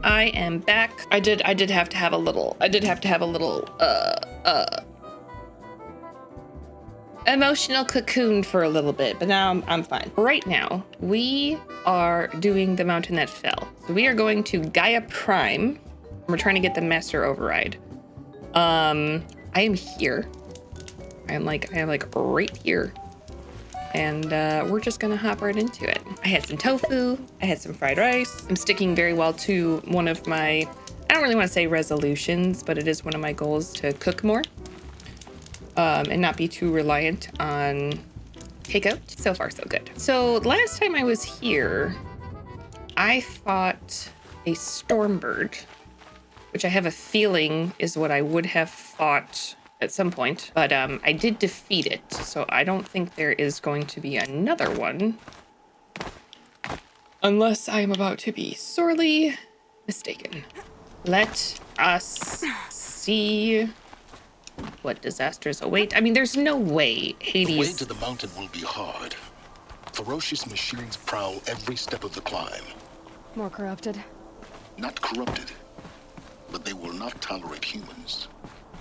I am back. I did have to have a little emotional cocoon for a little bit, but now I'm fine. Right now, we are doing the mountain that fell. So we are going to GAIA Prime. We're trying to get the master override. I am here. I am like right here. And we're just gonna hop right into it. I had some tofu, I had some fried rice. I'm sticking very well to one of my, I don't really want to say resolutions, but it is one of my goals to cook more and not be too reliant on takeout. So far, so good. So last time I was here, I fought a stormbird, which I have a feeling is what I would have fought at some point, but I did defeat it, so I don't think there is going to be another one, unless I am about to be sorely mistaken. Let us see what disasters await. I mean, there's no way Hades... The way to the mountain will be hard. Ferocious machines prowl every step of the climb. More corrupted? Not corrupted, but they will not tolerate humans.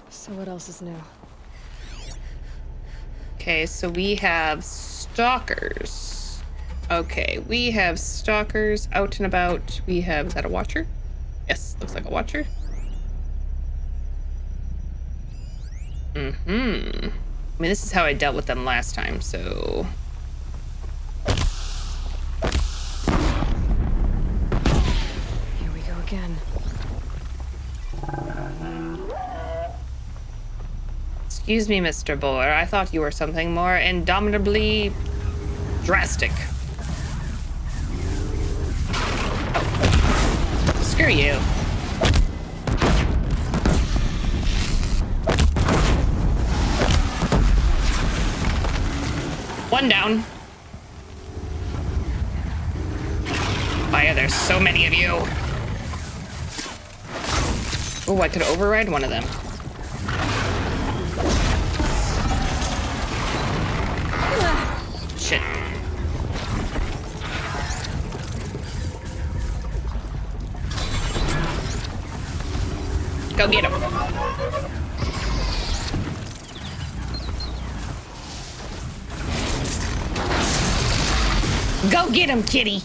So what else is new? Okay, so we have stalkers. Okay, we have stalkers out and about. We have, is that a watcher? Yes, looks like a watcher. I mean, this is how I dealt with them last time, so... Here we go again. Excuse me, Mr. Bowler. I thought you were something more indomitably drastic. Oh. Screw you. One down. Why are there so many of you? Oh, I could override one of them. Shit. Go get him. Go get him, kitty.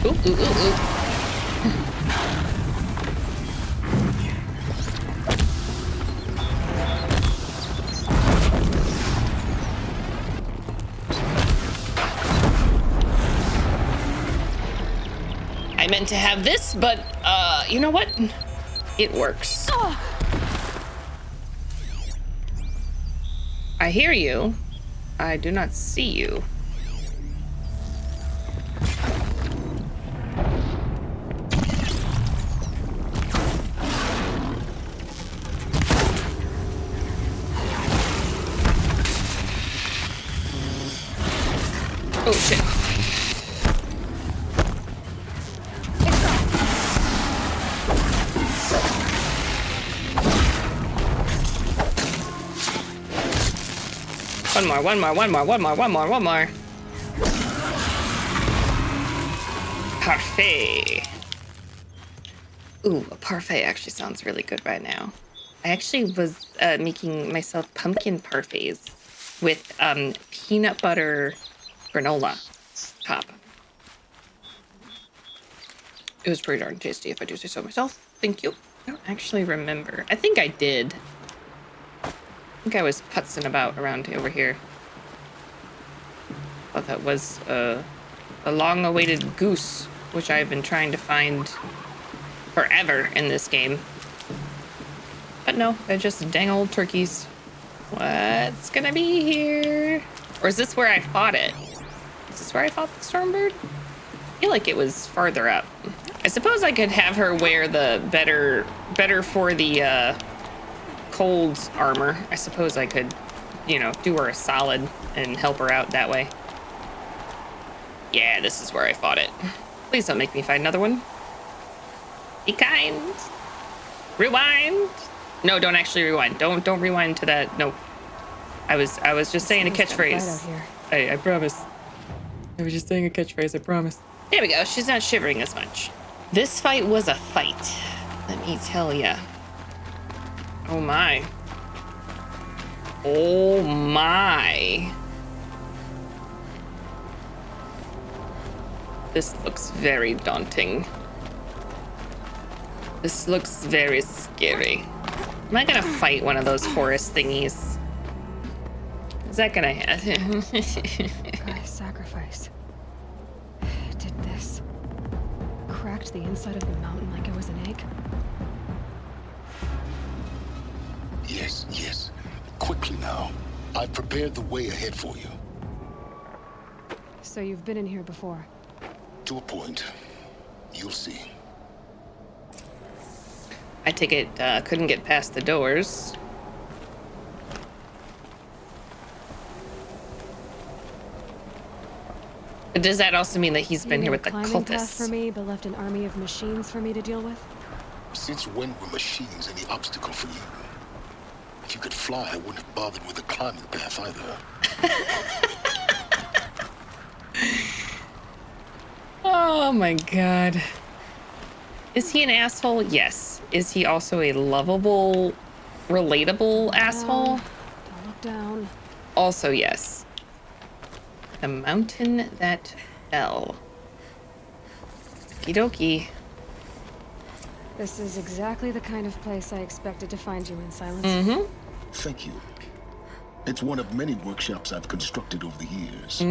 Ooh, ooh, ooh, ooh. I meant to have this, but you know what? It works. I hear you. I do not see you. Oh shit. One more. Parfait. Ooh, a parfait actually sounds really good right now. I actually was making myself pumpkin parfaits with peanut butter granola top. It was pretty darn tasty, if I do say so myself. Thank you. I don't actually remember. I think I did. I think I was putzing about around over here. Thought that was a long-awaited goose, which I've been trying to find forever in this game. But no, they're just dang old turkeys. What's gonna be here? Or is this where I fought it? Is this where I fought the Stormbird? I feel like it was farther up. I suppose I could have her wear the better for the cold armor. I suppose I could, you know, do her a solid and help her out that way. Yeah, this is where I fought it. Please don't make me fight another one. Be kind. Rewind. No, don't actually rewind. Don't rewind to that. Nope. I was just saying a Someone's got a bite out catchphrase. here. I promise. I was just saying a catchphrase, I promise. There we go. She's not shivering as much. This fight was a fight. Let me tell ya. Oh my. Oh my. This looks very daunting. This looks very scary. Am I gonna fight one of those Horus thingies? Is that gonna happen? Gaia's sacrifice. It did this. Cracked the inside of the mountain like it was an egg. Yes, yes. Quickly now. I've prepared the way ahead for you. So you've been in here before. To a point. You'll see. I take it couldn't get past the doors. But does that also mean that he's been You here made with the a climbing path cultists? for me, but left an army of machines for me to deal with? Since when were machines any obstacle for you? If you could fly, I wouldn't have bothered with the climbing path either. Oh my god. Is he an asshole? Yes. Is he also a lovable, relatable asshole? Don't look down. Also yes. The mountain that fell. Okie dokie. This is exactly the kind of place I expected to find you in, Sylens. Mm-hmm. Thank you. It's one of many workshops I've constructed over the years.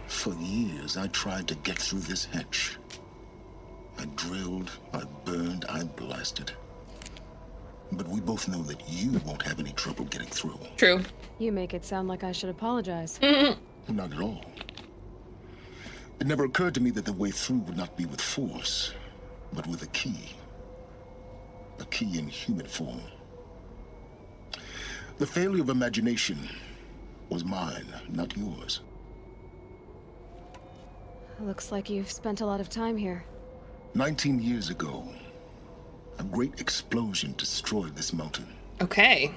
For years, I tried to get through this hatch. I drilled, I burned, I blasted. But we both know that you won't have any trouble getting through. True. You make it sound like I should apologize. Not at all. It never occurred to me that the way through would not be with force, but with a key. A key in human form. The failure of imagination was mine, not yours. Looks like you've spent a lot of time here. 19 years ago, a great explosion destroyed this mountain. Okay.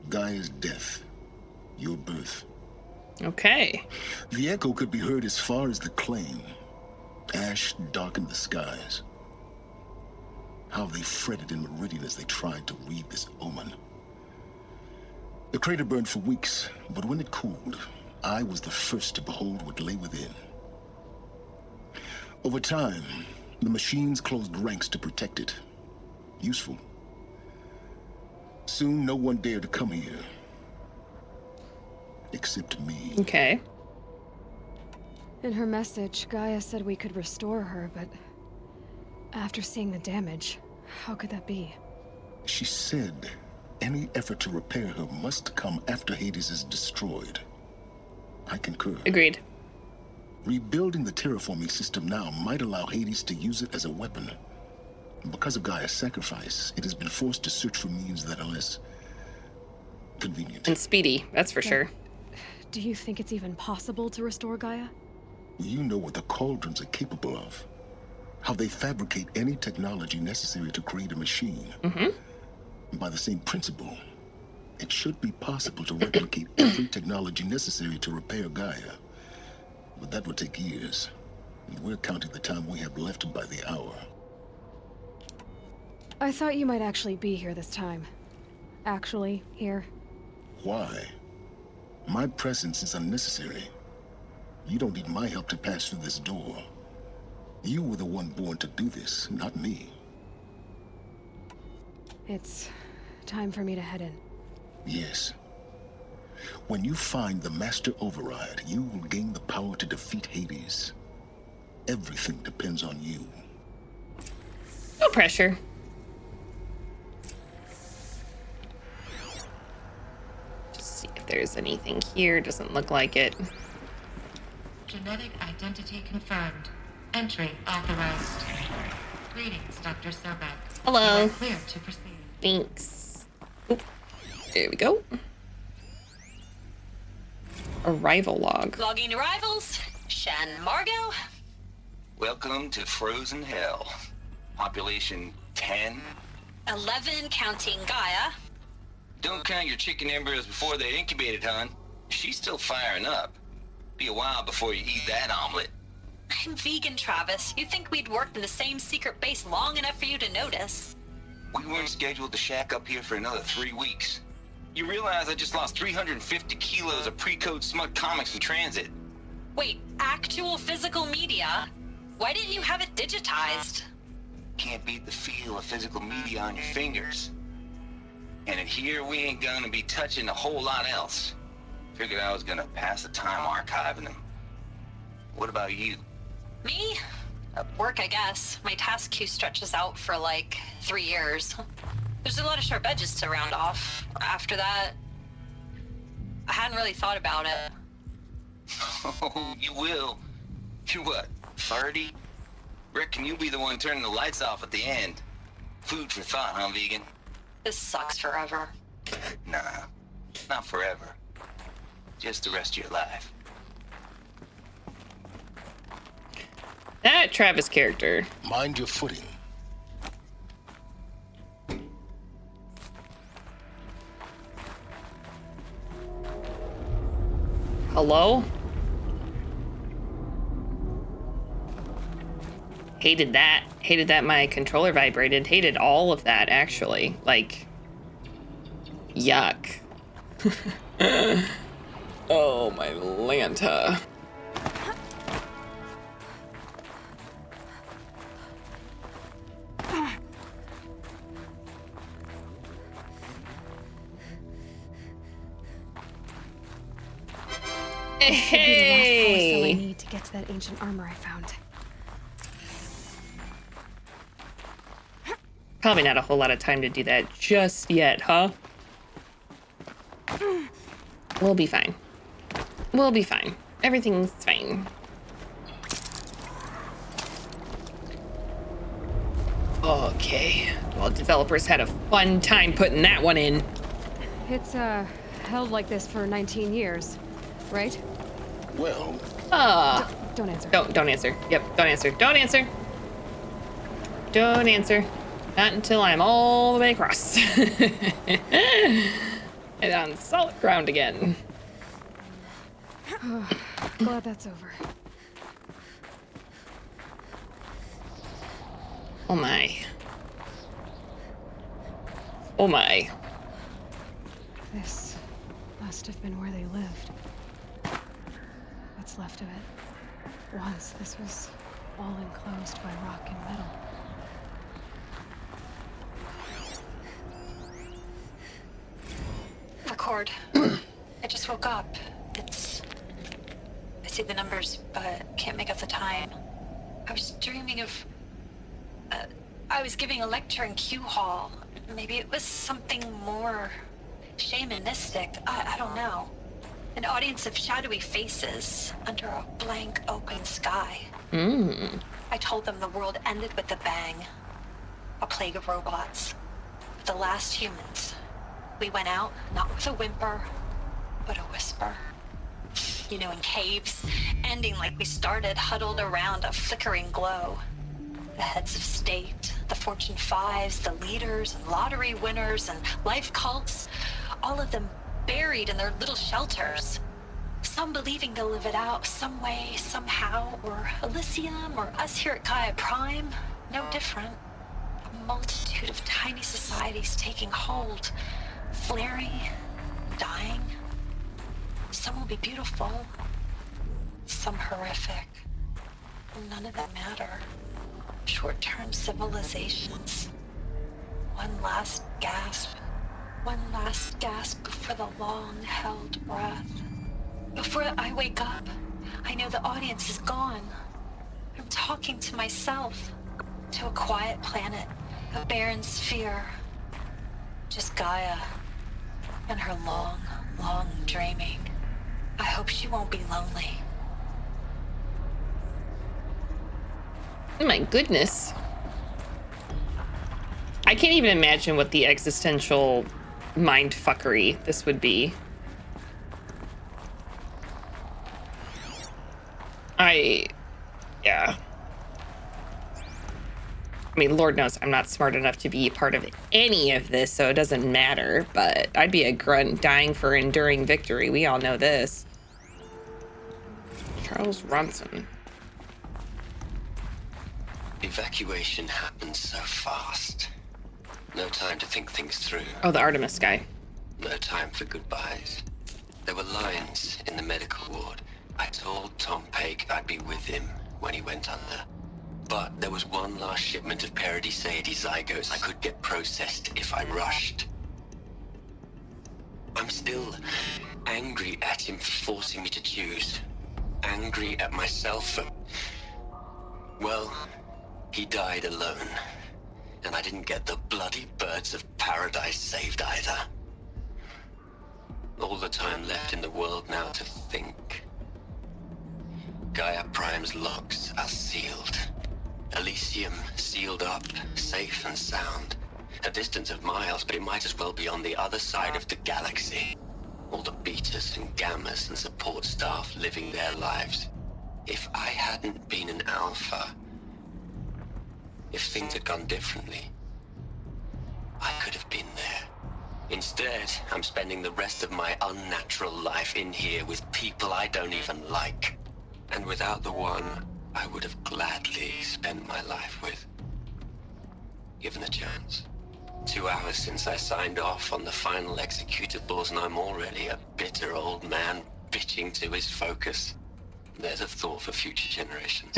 Gaia's death, your birth. Okay. The echo could be heard as far as the claim. Ash darkened the skies. How they fretted in Meridian as they tried to read this omen. The crater burned for weeks, but when it cooled, I was the first to behold what lay within. Over time, the machines closed ranks to protect it. Useful. Soon, no one dared to come here. Except me. Okay. In her message, Gaia said we could restore her, but after seeing the damage, how could that be? She said any effort to repair her must come after Hades is destroyed. I concur. Agreed. Rebuilding the terraforming system now might allow Hades to use it as a weapon. Because of Gaia's sacrifice, it has been forced to search for means that are less convenient. And speedy, that's for sure. Do you think it's even possible to restore Gaia? You know what the cauldrons are capable of. How they fabricate any technology necessary to create a machine. By the same principle, it should be possible to replicate every technology necessary to repair Gaia. But that would take years. And we're counting the time we have left by the hour. I thought you might actually be here this time. Actually, here. Why? My presence is unnecessary. You don't need my help to pass through this door. You were the one born to do this, not me. It's time for me to head in. Yes. When you find the Master Override, you will gain the power to defeat Hades. Everything depends on you. No pressure. Just see if there's anything here. Doesn't look like it. Genetic identity confirmed. Entry authorized. Greetings, Dr. Sobek. Hello. You are clear to proceed. Thanks. Oop. There we go. Arrival log. Logging arrivals. Shan Margot. Welcome to Frozen Hell. Population 10 11 counting Gaia. Don't count your chicken embryos before they're incubated, hon. She's still firing up. Be a while before you eat that omelet. I'm vegan, Travis. You'd think we'd worked in the same secret base long enough for you to notice. We weren't scheduled to shack up here for another 3 weeks. You realize I just lost 350 kilos of pre-code smut comics in transit. Wait, actual physical media? Why didn't you have it digitized? Can't beat the feel of physical media on your fingers. And in here, we ain't gonna be touching a whole lot else. Figured I was gonna pass the time archiving them. What about you? Me? Work, I guess. My task queue stretches out for like 3 years. There's a lot of sharp edges to round off. After that, I hadn't really thought about it. Oh, you will. You're what, 30? Reckon you'll be the one turning the lights off at the end. Food for thought, huh, vegan? This sucks forever. Nah, not forever. Just the rest of your life. That Travis character. Mind your footing. Hello? Hated that. Hated that my controller vibrated. Hated all of that, actually. Like, yuck. Oh, my Lanta. Hey! I Hey! need to get to that ancient armor I found. Probably not a whole lot of time to do that just yet, huh? We'll be fine. We'll be fine. Everything's fine. Okay. Well, developers had a fun time putting that one in. It's, held like this for 19 years, right? Well, Don't answer. Don't answer. Yep, don't answer. Don't answer. Don't answer. Not until I'm all the way across. And on solid ground again. Glad that's over. Oh my. Oh my. This must have been where they lived. What's left of it. Once this was all enclosed by rock and metal. Record. I just woke up. I see the numbers, but can't make out the time. I was dreaming of... I was giving a lecture in Q Hall. Maybe it was something more shamanistic. I don't know. An audience of shadowy faces under a blank open sky. I told them the world ended with a bang. A plague of robots. The last humans. We went out, not with a whimper, but a whisper. You know, in caves, ending like we started, huddled around a flickering glow. The heads of state, the Fortune 5s, the leaders and lottery winners and life cults, all of them buried in their little shelters. Some believing they'll live it out some way, somehow, or Elysium, or us here at GAIA Prime, no different. A multitude of tiny societies taking hold, flaring, dying. Some will be beautiful, some horrific. None of them matter. Short-term civilizations. One last gasp. One last gasp before the long-held breath. Before I wake up, I know the audience is gone. I'm talking to myself, to a quiet planet, a barren sphere. Just Gaia and her long, long dreaming. I hope she won't be lonely. Oh my goodness. I can't even imagine what the existential mindfuckery this would be. Yeah. I mean, Lord knows I'm not smart enough to be a part of any of this, so it doesn't matter, but I'd be a grunt dying for enduring victory. We all know this. Charles Ronson. Evacuation happened so fast. No time to think things through. Oh, the Artemis guy. No time for goodbyes. There were lines in the medical ward. I told Tom Pake I'd be with him when he went under. But there was one last shipment of Paradiseidae zygotes I could get processed if I rushed. I'm still angry at him for forcing me to choose. Angry at myself for... Well, he died alone. And I didn't get the bloody birds of paradise saved either. All the time left in the world now to think. GAIA Prime's logs are sealed. Elysium sealed up, safe and sound. A distance of miles, but it might as well be on the other side of the galaxy. All the betas and gammas and support staff living their lives. If I hadn't been an alpha, if things had gone differently, I could have been there. Instead, I'm spending the rest of my unnatural life in here with people I don't even like. And without the one I would have gladly spent my life with. Given the chance. 2 hours since I signed off on the final executables, and I'm already a bitter old man bitching to his focus. There's a thought for future generations.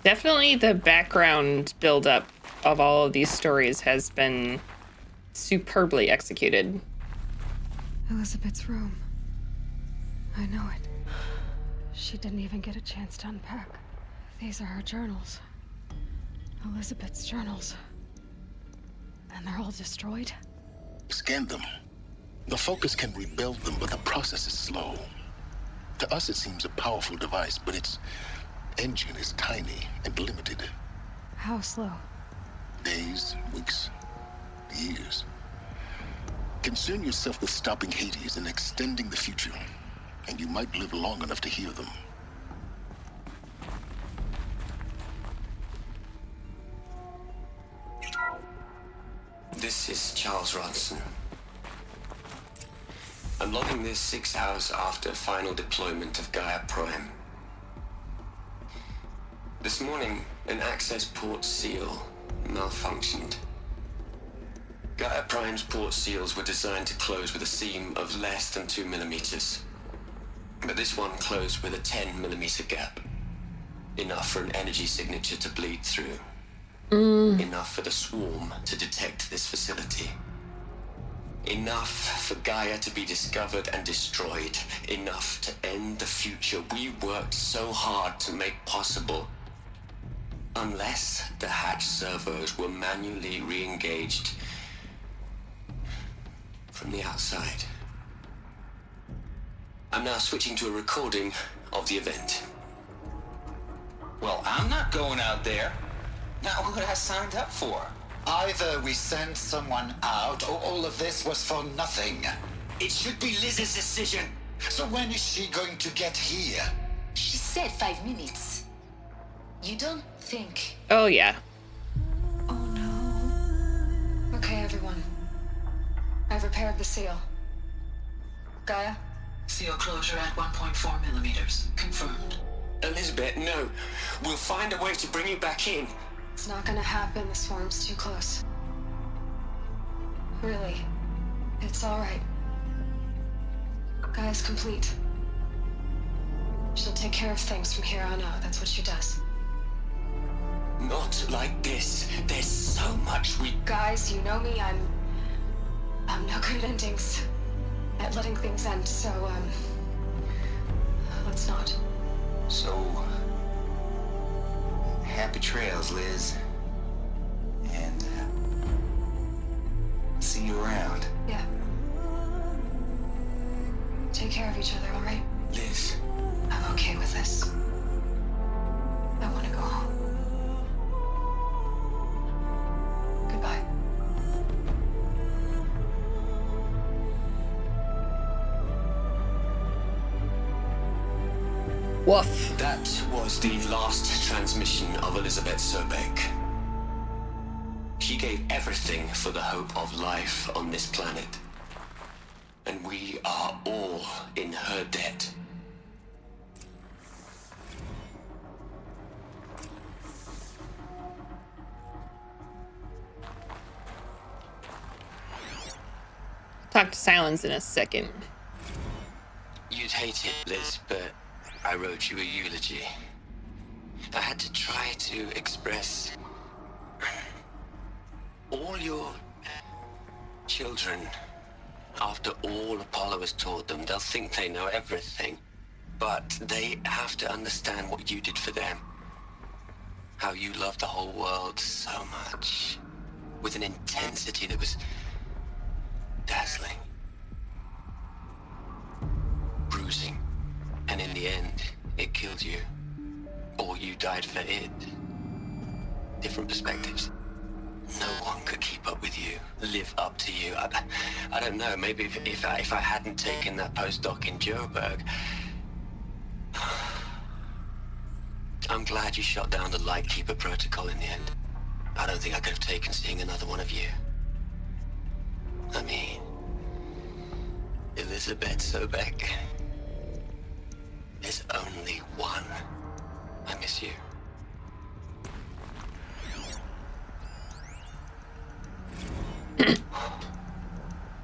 Definitely the background buildup of all of these stories has been superbly executed. Elizabeth's room. I know it. She didn't even get a chance to unpack. These are her journals. Elizabeth's journals. And they're all destroyed? Scan them. The Focus can rebuild them, but the process is slow. To us, it seems a powerful device, but its engine is tiny and limited. How slow? Days, weeks, years. Concern yourself with stopping Hades and extending the future, and you might live long enough to hear them. This is Charles Ronson. I'm logging this 6 hours after final deployment of GAIA Prime. This morning, an access port seal malfunctioned. GAIA Prime's port seals were designed to close with a seam of less than 2 millimeters. But this one closed with a 10 millimeter gap. Enough for an energy signature to bleed through. Enough for the swarm to detect this facility. Enough for Gaia to be discovered and destroyed. Enough to end the future we worked so hard to make possible. Unless the hatch servos were manually re-engaged from the outside. I'm now switching to a recording of the event. Well, I'm not going out there. Not what I signed up for. Either we send someone out, or all of this was for nothing. It should be Liz's decision. So when is she going to get here? She said 5 minutes. You don't think... Oh, yeah. Oh no. Okay, everyone. I've repaired the seal. Gaia? Seal closure at 1.4 millimeters. Confirmed. Elizabeth, no. We'll find a way to bring you back in. It's not gonna happen. The swarm's too close. Really. It's alright. Gaia's complete. She'll take care of things from here on out. That's what she does. Not like this. There's so much we... Guys, you know me. I'm no good at endings. At letting things end, so, let's not. So, happy trails, Liz. And, see you around. Yeah. Take care of each other, all right? Liz. I'm okay with this. I want to go home. Goodbye. Woof. That was the last transmission of Elizabeth Sobeck. She gave everything for the hope of life on this planet. And we are all in her debt. Talk to Sylens in a second. You'd hate it, Liz, but I wrote you a eulogy. I had to try to express all your children. After all Apollo has taught them, they'll think they know everything. But they have to understand what you did for them. How you loved the whole world so much. With an intensity that was dazzling. Bruising. And in the end, it killed you. Or you died for it. Different perspectives. No one could keep up with you, live up to you. I don't know, maybe if I hadn't taken that postdoc in Joburg. I'm glad you shot down the Lightkeeper protocol in the end. I don't think I could have taken seeing another one of you. I mean, Elizabeth Sobeck. There's only one. I miss you.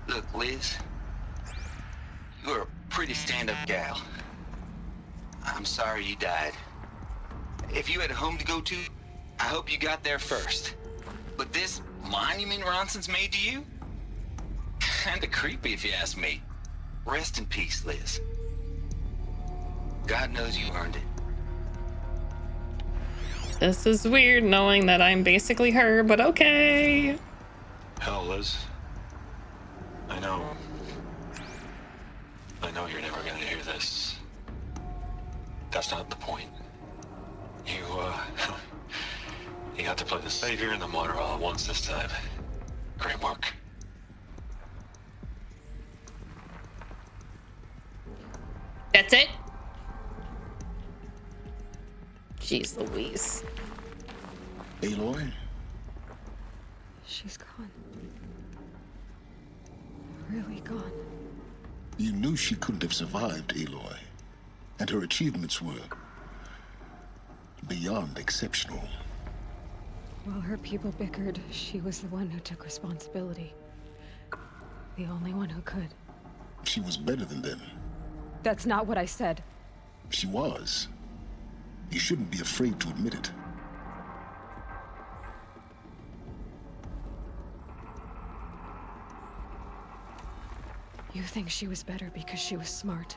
Look, Liz, you're a pretty stand-up gal. I'm sorry you died. If you had a home to go to, I hope you got there first. But this monument Ronson's made to you? Kinda creepy if you ask me. Rest in peace, Liz. God knows you earned it. This is weird knowing that I'm basically her, but okay. Hell, Liz. I know you're never gonna hear this. That's not the point. You got to play the savior and the martyr all at once this time. Great work. That's it? Jeez Louise. Aloy? She's gone. Really gone. You knew she couldn't have survived, Aloy. And her achievements were beyond exceptional. While her people bickered, she was the one who took responsibility. The only one who could. She was better than them. That's not what I said. She was. You shouldn't be afraid to admit it. You think she was better because she was smart,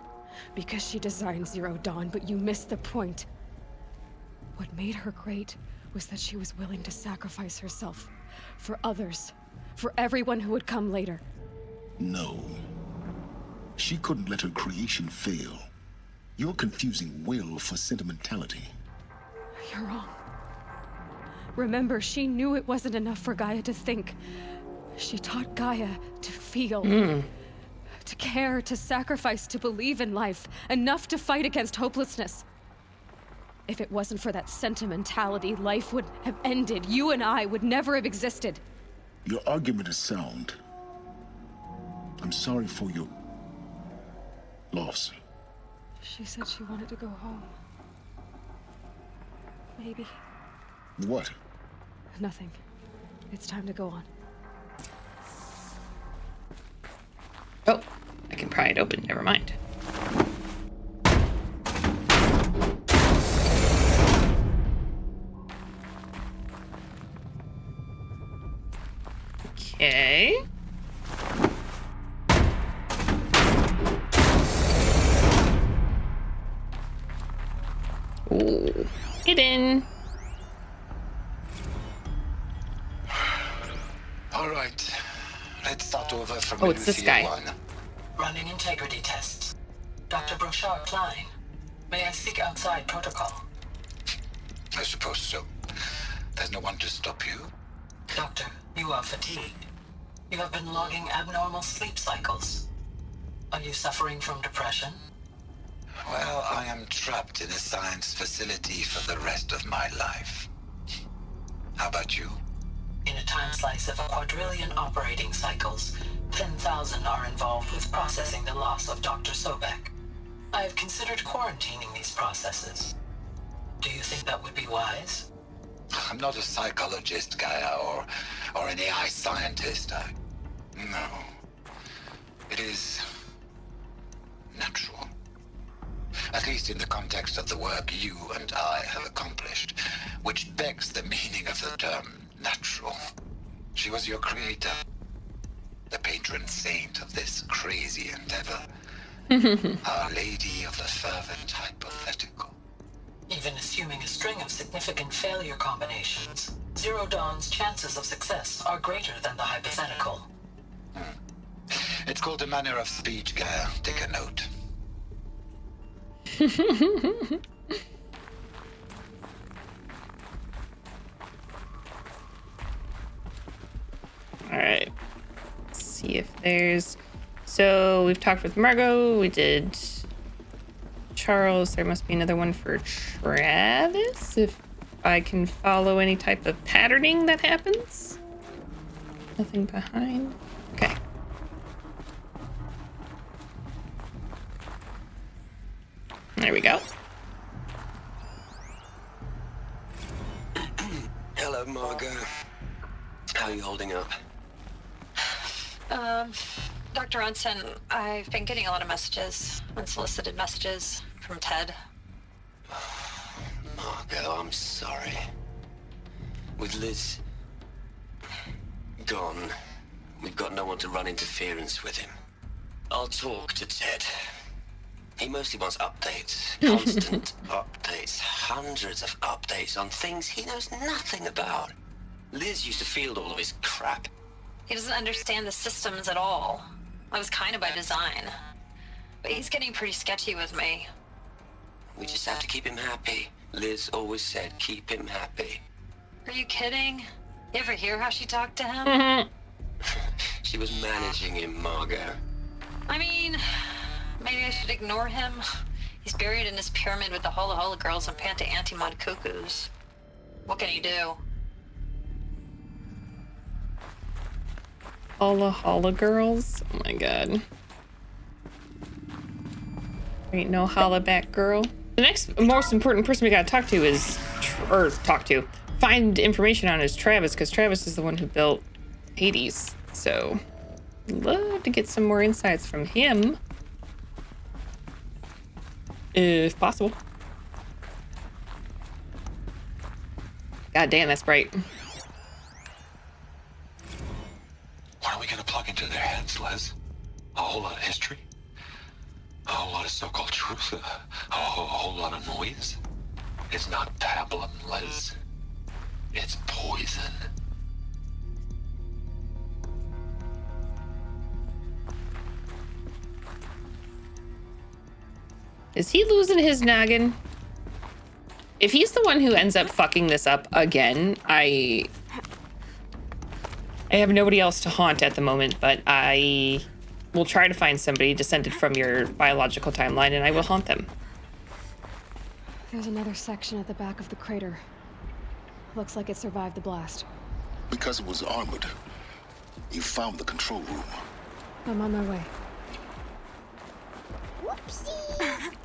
because she designed Zero Dawn, but you missed the point. What made her great was that she was willing to sacrifice herself for others, for everyone who would come later. No. She couldn't let her creation fail. You're confusing will for sentimentality. You're wrong. Remember, she knew it wasn't enough for Gaia to think. She taught Gaia to feel. To care, to sacrifice, to believe in life. Enough to fight against hopelessness. If it wasn't for that sentimentality, life would have ended. You and I would never have existed. Your argument is sound. I'm sorry for your loss. She said she wanted to go home. Maybe. What? Nothing. It's time to go on. Oh, I can pry it open. Never mind. Okay. Ooh. Get in. All right. Let's start over from Oh, it's this guy. 1. Running integrity tests. Dr. Brochard Klein, may I speak outside protocol? I suppose so. There's no one to stop you. Doctor, you are fatigued. You have been logging abnormal sleep cycles. Are you suffering from depression? Well, I am trapped in a science facility for the rest of my life. How about you? In a time slice of a quadrillion operating cycles, 10,000 are involved with processing the loss of Dr. Sobek. I have considered quarantining these processes. Do you think that would be wise? I'm not a psychologist, Gaia, or an AI scientist. No. It is natural. At least in the context of the work you and I have accomplished, which begs the meaning of the term natural. She was your creator, the patron saint of this crazy endeavor. Our Lady of the Fervent Hypothetical. Even assuming a string of significant failure combinations, Zero Dawn's chances of success are greater than the hypothetical. It's called a manner of speech, Gaia. Take a note. All right. Let's see if there's... So we've talked with Margot. We did Charles. There must be another one for Travis. If I can follow any type of patterning that happens. Nothing behind. Okay. There we go. Hello, Margot. How are you holding up? Dr. Ronson, I've been getting a lot of messages, unsolicited messages from Ted. Margot, I'm sorry. With Liz gone, we've got no one to run interference with him. I'll talk to Ted. He mostly wants updates, constant updates, hundreds of updates on things he knows nothing about. Liz used to field all of his crap. He doesn't understand the systems at all. That was kind of by design. But he's getting pretty sketchy with me. We just have to keep him happy. Liz always said, keep him happy. Are you kidding? You ever hear how she talked to him? She was managing him, Margot. I mean, maybe I should ignore him. He's buried in his pyramid with the Hola Hola girls and Panta Antimod cuckoos. What can he do? Holla Holla girls. Oh my god. Ain't no holla back girl. The next most important person we gotta talk to is, find information on is Travis, because Travis is the one who built Hades. So, love to get some more insights from him. If possible. God damn, that's bright. What are we gonna plug into their heads, Les? A whole lot of history? A whole lot of so-called truth? A whole lot of noise? It's not pablum, Les. It's poison. Is he losing his noggin? If he's the one who ends up fucking this up again, I have nobody else to haunt at the moment, but I will try to find somebody descended from your biological timeline, and I will haunt them. There's another section at the back of the crater. Looks like it survived the blast. Because it was armored, you found the control room. I'm on my way.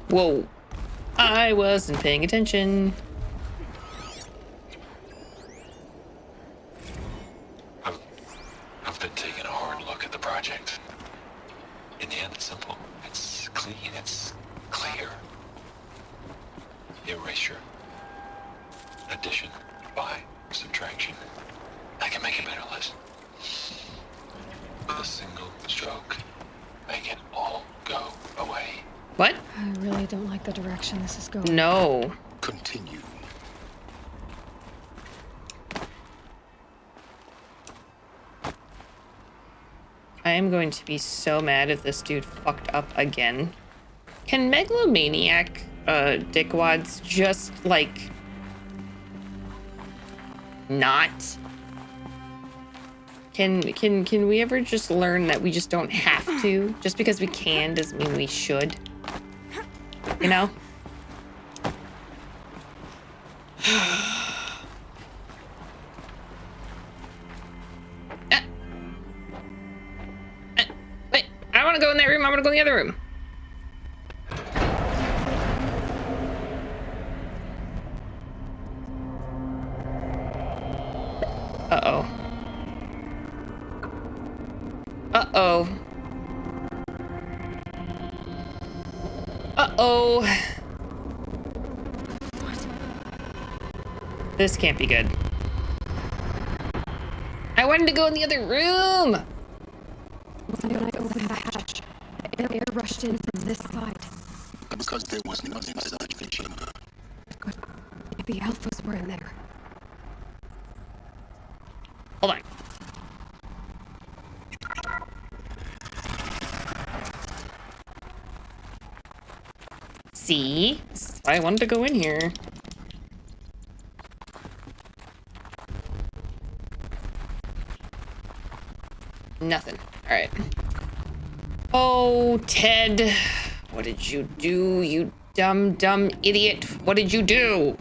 Whoa. I wasn't paying attention. I've been taking a hard look at the project. In the end, it's simple. It's clean. It's clear. Erasure. Addition. By. Subtraction. I can make it better, Liz. With a single stroke. Make it all go away. What? I really don't like the direction this is going. No. Continue. I am going to be so mad if this dude fucked up again. Can megalomaniac dickwads just, like, not? Can we ever just learn that we just don't have to? Just because we can doesn't mean we should. You know? Wait, I don't want to go in that room. I want to go in the other room. Uh-oh. Uh-oh. Uh-oh. This can't be good. I wanted to go in the other room. When I opened the hatch, air rushed in from this side. Because there was nothing inside the chamber. But the alphas were in there. Hold on. See? I wanted to go in here. Nothing. All right. Oh, Ted. What did you do, you dumb idiot? What did you do?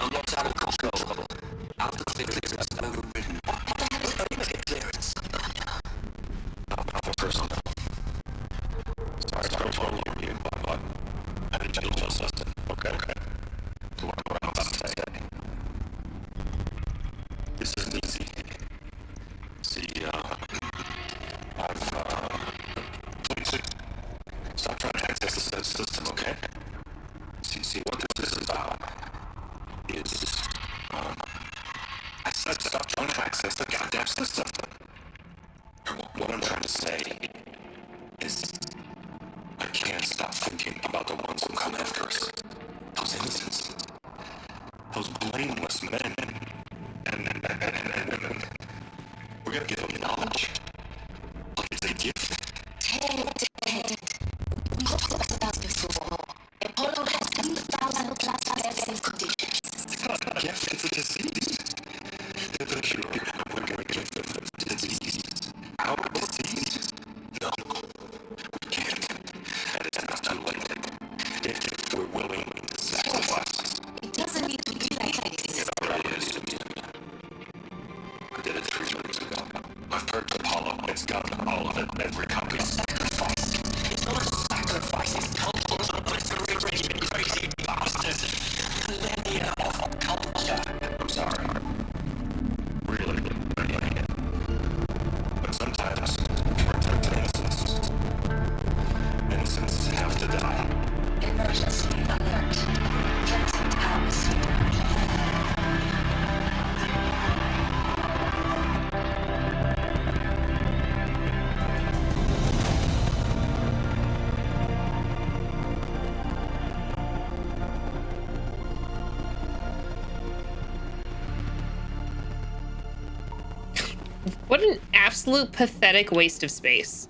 Unlocked out of control. Alpha physics is overridden. Clearance. Alpha personnel. Sorry, told you, but I didn't tell you something. Okay. So what I'm about to say. This isn't easy. See, please stop trying to access the system, okay? See what this is about is, I said stop trying to access the goddamn system. What I'm trying to say is, I can't stop thinking about the ones who come after us. Those innocents. Those blameless men and women. We're gonna give them knowledge. Like it's a gift. Ted. We talked about before. Apollo has 10,000 classified safe conditions. It's not a gift, it's a disease. It's a cure. We're gonna give them the disease. Our disease? No. We can't. And it's not too late. If we're willing to sacrifice. It doesn't need to be like this. It already is to me. I did it 3 weeks ago. I've purged Apollo. It's got all of it. Every copy. Sacrifice. It's not a sacrifice. It's cultural obliteration. Crazy bastards. Millennia of culture. I'm sorry. Really. But sometimes, to protect innocence, innocents have to die. Emergency alert. Transit hours. What an absolute pathetic waste of space.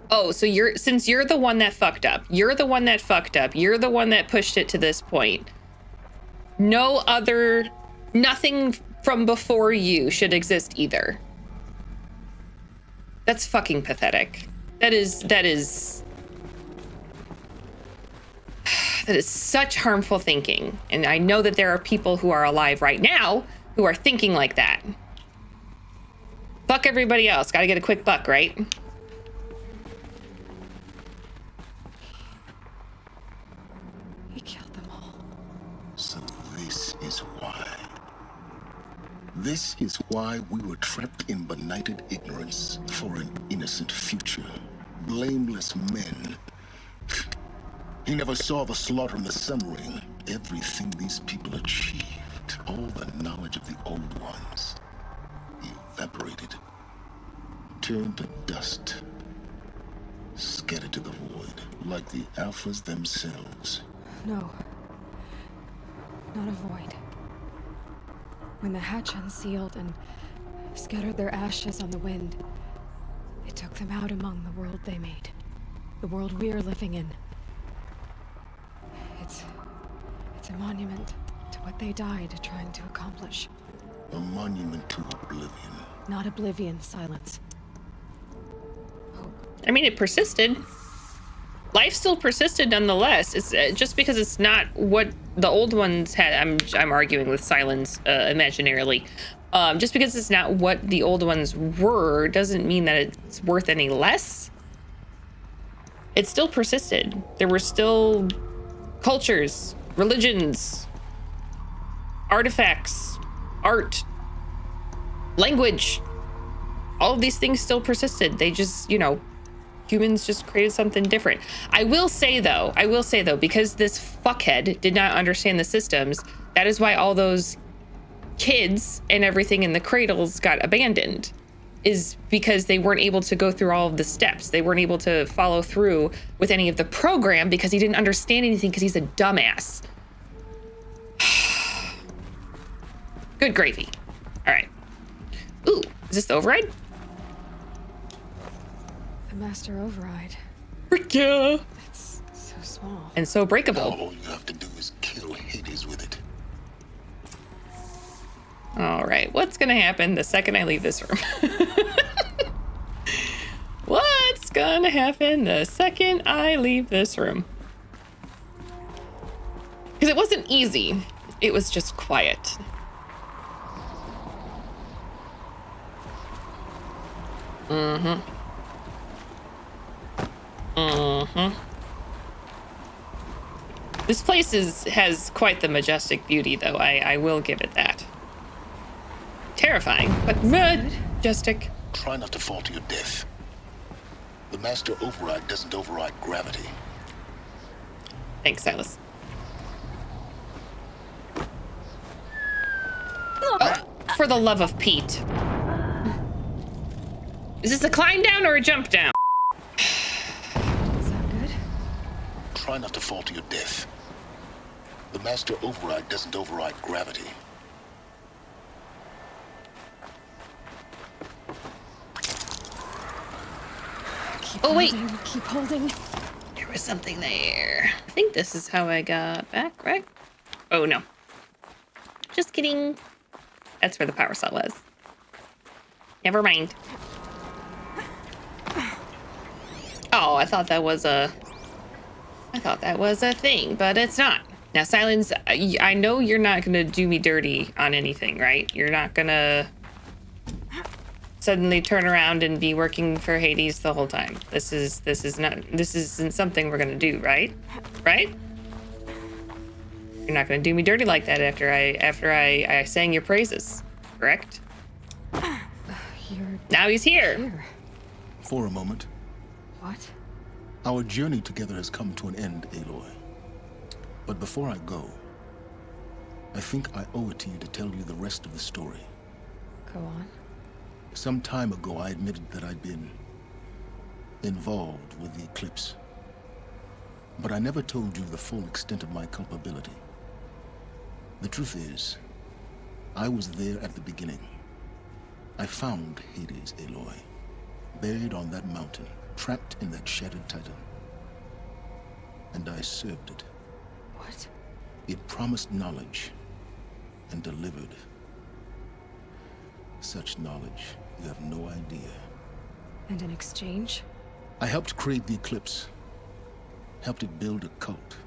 Oh, so since you're the one that fucked up. You're the one that fucked up. You're the one that pushed it to this point. Nothing from before you should exist either. That's fucking pathetic. That is such harmful thinking. And I know that there are people who are alive right now who are thinking like that. Fuck everybody else. Gotta get a quick buck, right? He killed them all. So this is why. This is why we were trapped in benighted ignorance for an innocent future. Blameless men. He never saw the slaughter in the Sun Ring. Everything these people achieved, all the knowledge of the old ones, evaporated, turned to dust, scattered to the void, like the Alphas themselves. No. Not a void. When the hatch unsealed and scattered their ashes on the wind, it took them out among the world they made. The world we're living in. It's a monument to what they died trying to accomplish. A monument to oblivion. Not oblivion, Sylens. I mean, it persisted. Life still persisted nonetheless. It's just because it's not what the old ones had. I'm arguing with Sylens imaginarily. Just because it's not what the old ones were doesn't mean that it's worth any less. It still persisted. There were still cultures, religions, artifacts, art, language. All of these things still persisted. They just, humans just created something different. I will say though, because this fuckhead did not understand the systems, that is why all those kids and everything in the cradles got abandoned, is because they weren't able to go through all of the steps. They weren't able to follow through with any of the program because he didn't understand anything because he's a dumbass. Good gravy. All right. Ooh, is this the override? The master override. Frick yeah. It's so small. And so breakable. All you have to do is kill Hades with it. All right, what's gonna happen the second I leave this room? What's gonna happen the second I leave this room? Because it wasn't easy. It was just quiet. This place has quite the majestic beauty, though. I will give it that. Terrifying, but majestic. Try not to fall to your death. The master override doesn't override gravity. Thanks, Silas. Oh, for the love of Pete. Is this a climb down or a jump down? Is that good? Try not to fall to your death. The master override doesn't override gravity. Oh, wait. Keep holding. There was something there. I think this is how I got back, right? Oh, no. Just kidding. That's where the power cell was. Never mind. Oh, I thought that was a thing, but it's not. Now, Sylens, I know you're not gonna do me dirty on anything, right? You're not gonna suddenly turn around and be working for Hades the whole time. This isn't something we're gonna do, right? Right? You're not gonna do me dirty like that after I sang your praises, correct? Now he's here. For a moment. What? Our journey together has come to an end, Aloy. But before I go, I think I owe it to you to tell you the rest of the story. Go on. Some time ago, I admitted that I'd been involved with the eclipse. But I never told you the full extent of my culpability. The truth is, I was there at the beginning. I found Hades, Aloy, buried on that mountain, trapped in that shattered titan. And I served it. What? It promised knowledge and delivered. Such knowledge, you have no idea. And in exchange? I helped create the eclipse. Helped it build a cult,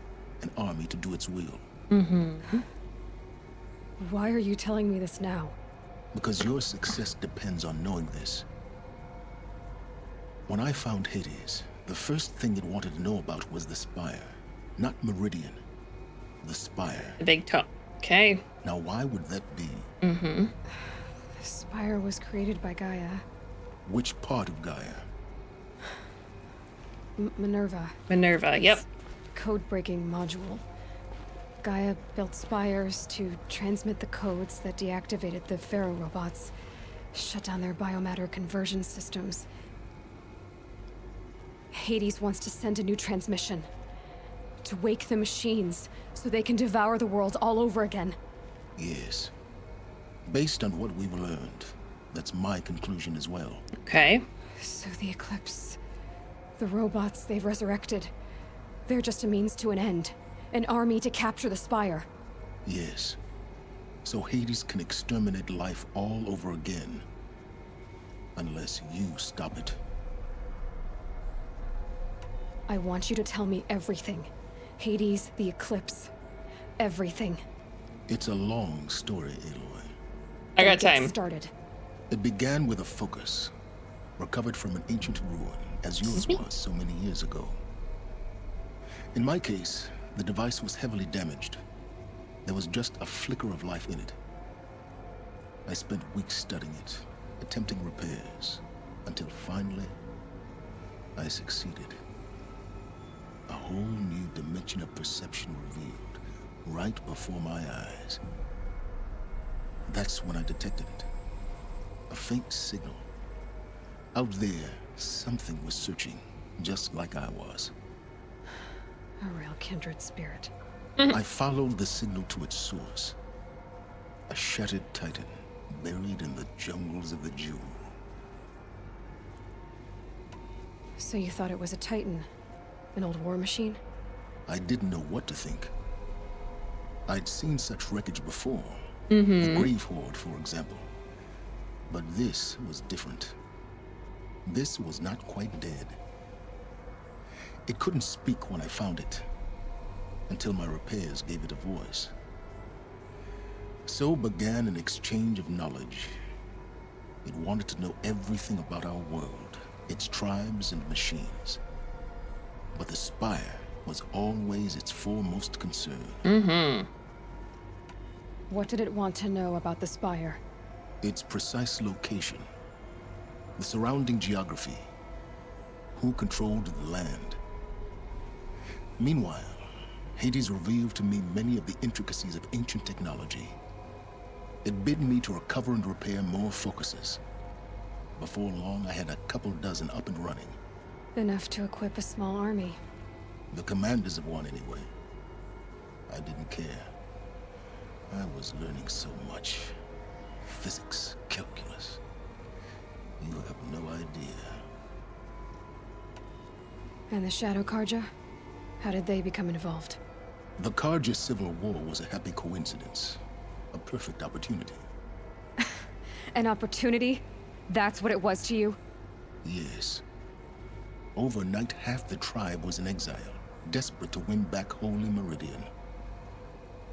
an army to do its will. Why are you telling me this now? Because your success depends on knowing this. When I found Hades, the first thing it wanted to know about was the Spire. Not Meridian. The Spire. The big toe. Okay. Now why would that be? The Spire was created by Gaia. Which part of Gaia? Minerva. Minerva, yep. Code-breaking module. Gaia built spires to transmit the codes that deactivated the Pharaoh robots, shut down their biomatter conversion systems. Hades wants to send a new transmission. To wake the machines, so they can devour the world all over again. Yes. Based on what we've learned, that's my conclusion as well. Okay. So the Eclipse, the robots they've resurrected, they're just a means to an end. An army to capture the Spire. Yes. So Hades can exterminate life all over again. Unless you stop it. I want you to tell me everything. Hades, the eclipse, everything. It's a long story, Aloy. I got Get time. started. It began with a focus, recovered from an ancient ruin, as yours was so many years ago. In my case, the device was heavily damaged. There was just a flicker of life in it. I spent weeks studying it, attempting repairs, until finally, I succeeded. A whole new dimension of perception revealed, right before my eyes. That's when I detected it. A faint signal. Out there, something was searching, just like I was. A real kindred spirit. I followed the signal to its source. A shattered titan, buried in the jungles of the Jewel. So you thought it was a titan? An old war machine? I didn't know what to think. I'd seen such wreckage before. Mm-hmm. The Grave Horde, for example. But this was different. This was not quite dead. It couldn't speak when I found it, until my repairs gave it a voice. So began an exchange of knowledge. It wanted to know everything about our world, its tribes and machines. But the Spire was always its foremost concern. Mm-hmm. What did it want to know about the Spire? Its precise location, the surrounding geography, who controlled the land. Meanwhile, Hades revealed to me many of the intricacies of ancient technology. It bid me to recover and repair more focuses. Before long, I had a couple dozen up and running. Enough to equip a small army. The commanders of one, anyway. I didn't care. I was learning so much. Physics, calculus. You have no idea. And the Shadow Karja? How did they become involved? The Karja Civil War was a happy coincidence. A perfect opportunity. An opportunity? That's what it was to you? Yes. Overnight, half the tribe was in exile, desperate to win back Holy Meridian.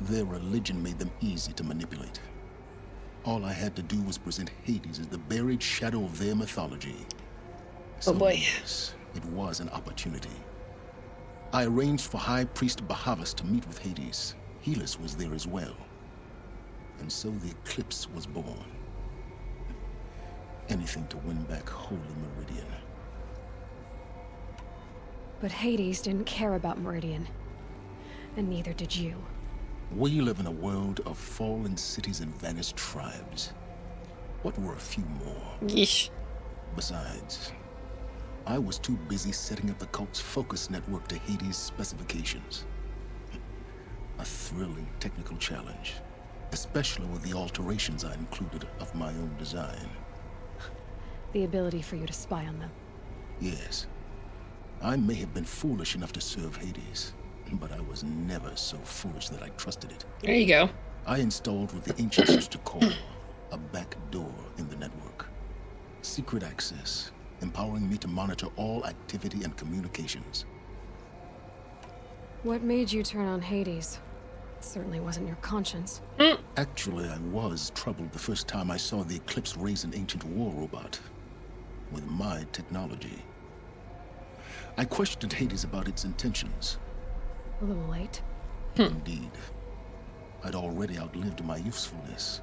Their religion made them easy to manipulate. All I had to do was present Hades as the buried shadow of their mythology. Oh boy. Yes, it was an opportunity. I arranged for High Priest Bahavas to meet with Hades. Helis was there as well. And so the eclipse was born. Anything to win back Holy Meridian. But Hades didn't care about Meridian. And neither did you. We live in a world of fallen cities and vanished tribes. What were a few more? Yeesh. Besides, I was too busy setting up the cult's focus network to Hades' specifications. A thrilling technical challenge, especially with the alterations I included of my own design. The ability for you to spy on them. Yes. I may have been foolish enough to serve Hades, but I was never so foolish that I trusted it. There you go. I installed what the ancients used to call a back door in the network. Secret access, empowering me to monitor all activity and communications. What made you turn on Hades? It certainly wasn't your conscience. Actually, I was troubled the first time I saw the Eclipse raise an ancient war robot with my technology. I questioned Hades about its intentions. A little late. Indeed. I'd already outlived my usefulness.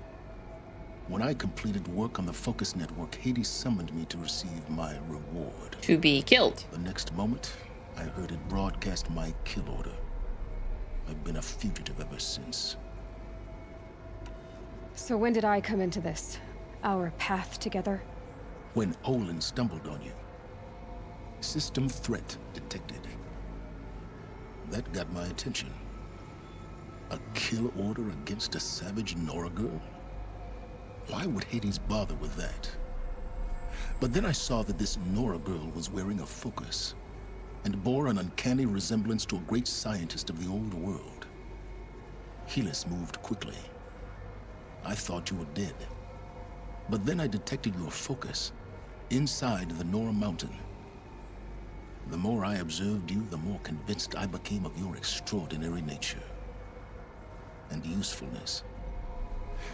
When I completed work on the Focus Network, Hades summoned me to receive my reward. To be killed. The next moment, I heard it broadcast my kill order. I've been a fugitive ever since. So when did I come into this? Our path together? When Olin stumbled on you. System threat detected. That got my attention. A kill order against a savage Nora girl? Why would Hades bother with that? But then I saw that this Nora girl was wearing a focus and bore an uncanny resemblance to a great scientist of the old world. Helis moved quickly. I thought you were dead. But then I detected your focus inside the Nora mountain. The more I observed you, the more convinced I became of your extraordinary nature and usefulness.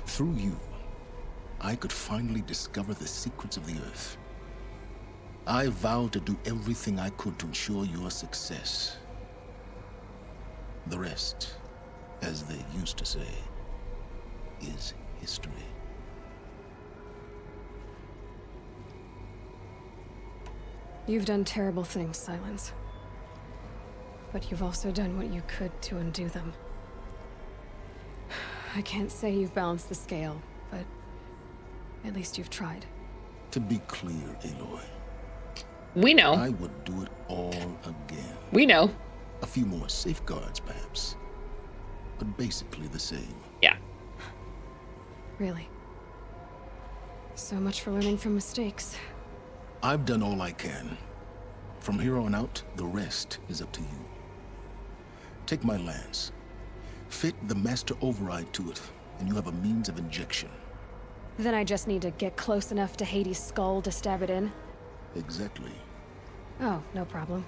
Through you, I could finally discover the secrets of the Earth. I vowed to do everything I could to ensure your success. The rest, as they used to say, is history. You've done terrible things, Sylens. But you've also done what you could to undo them. I can't say you've balanced the scale, but at least you've tried. To be clear, Aloy, We know. I would do it all again. We know. A few more safeguards, perhaps, but basically the same. Yeah. Really. So much for learning from mistakes. I've done all I can. From here on out, the rest is up to you. Take my lance. Fit the master override to it, and you have a means of injection. Then I just need to get close enough to Hades' skull to stab it in? Exactly. Oh, no problem.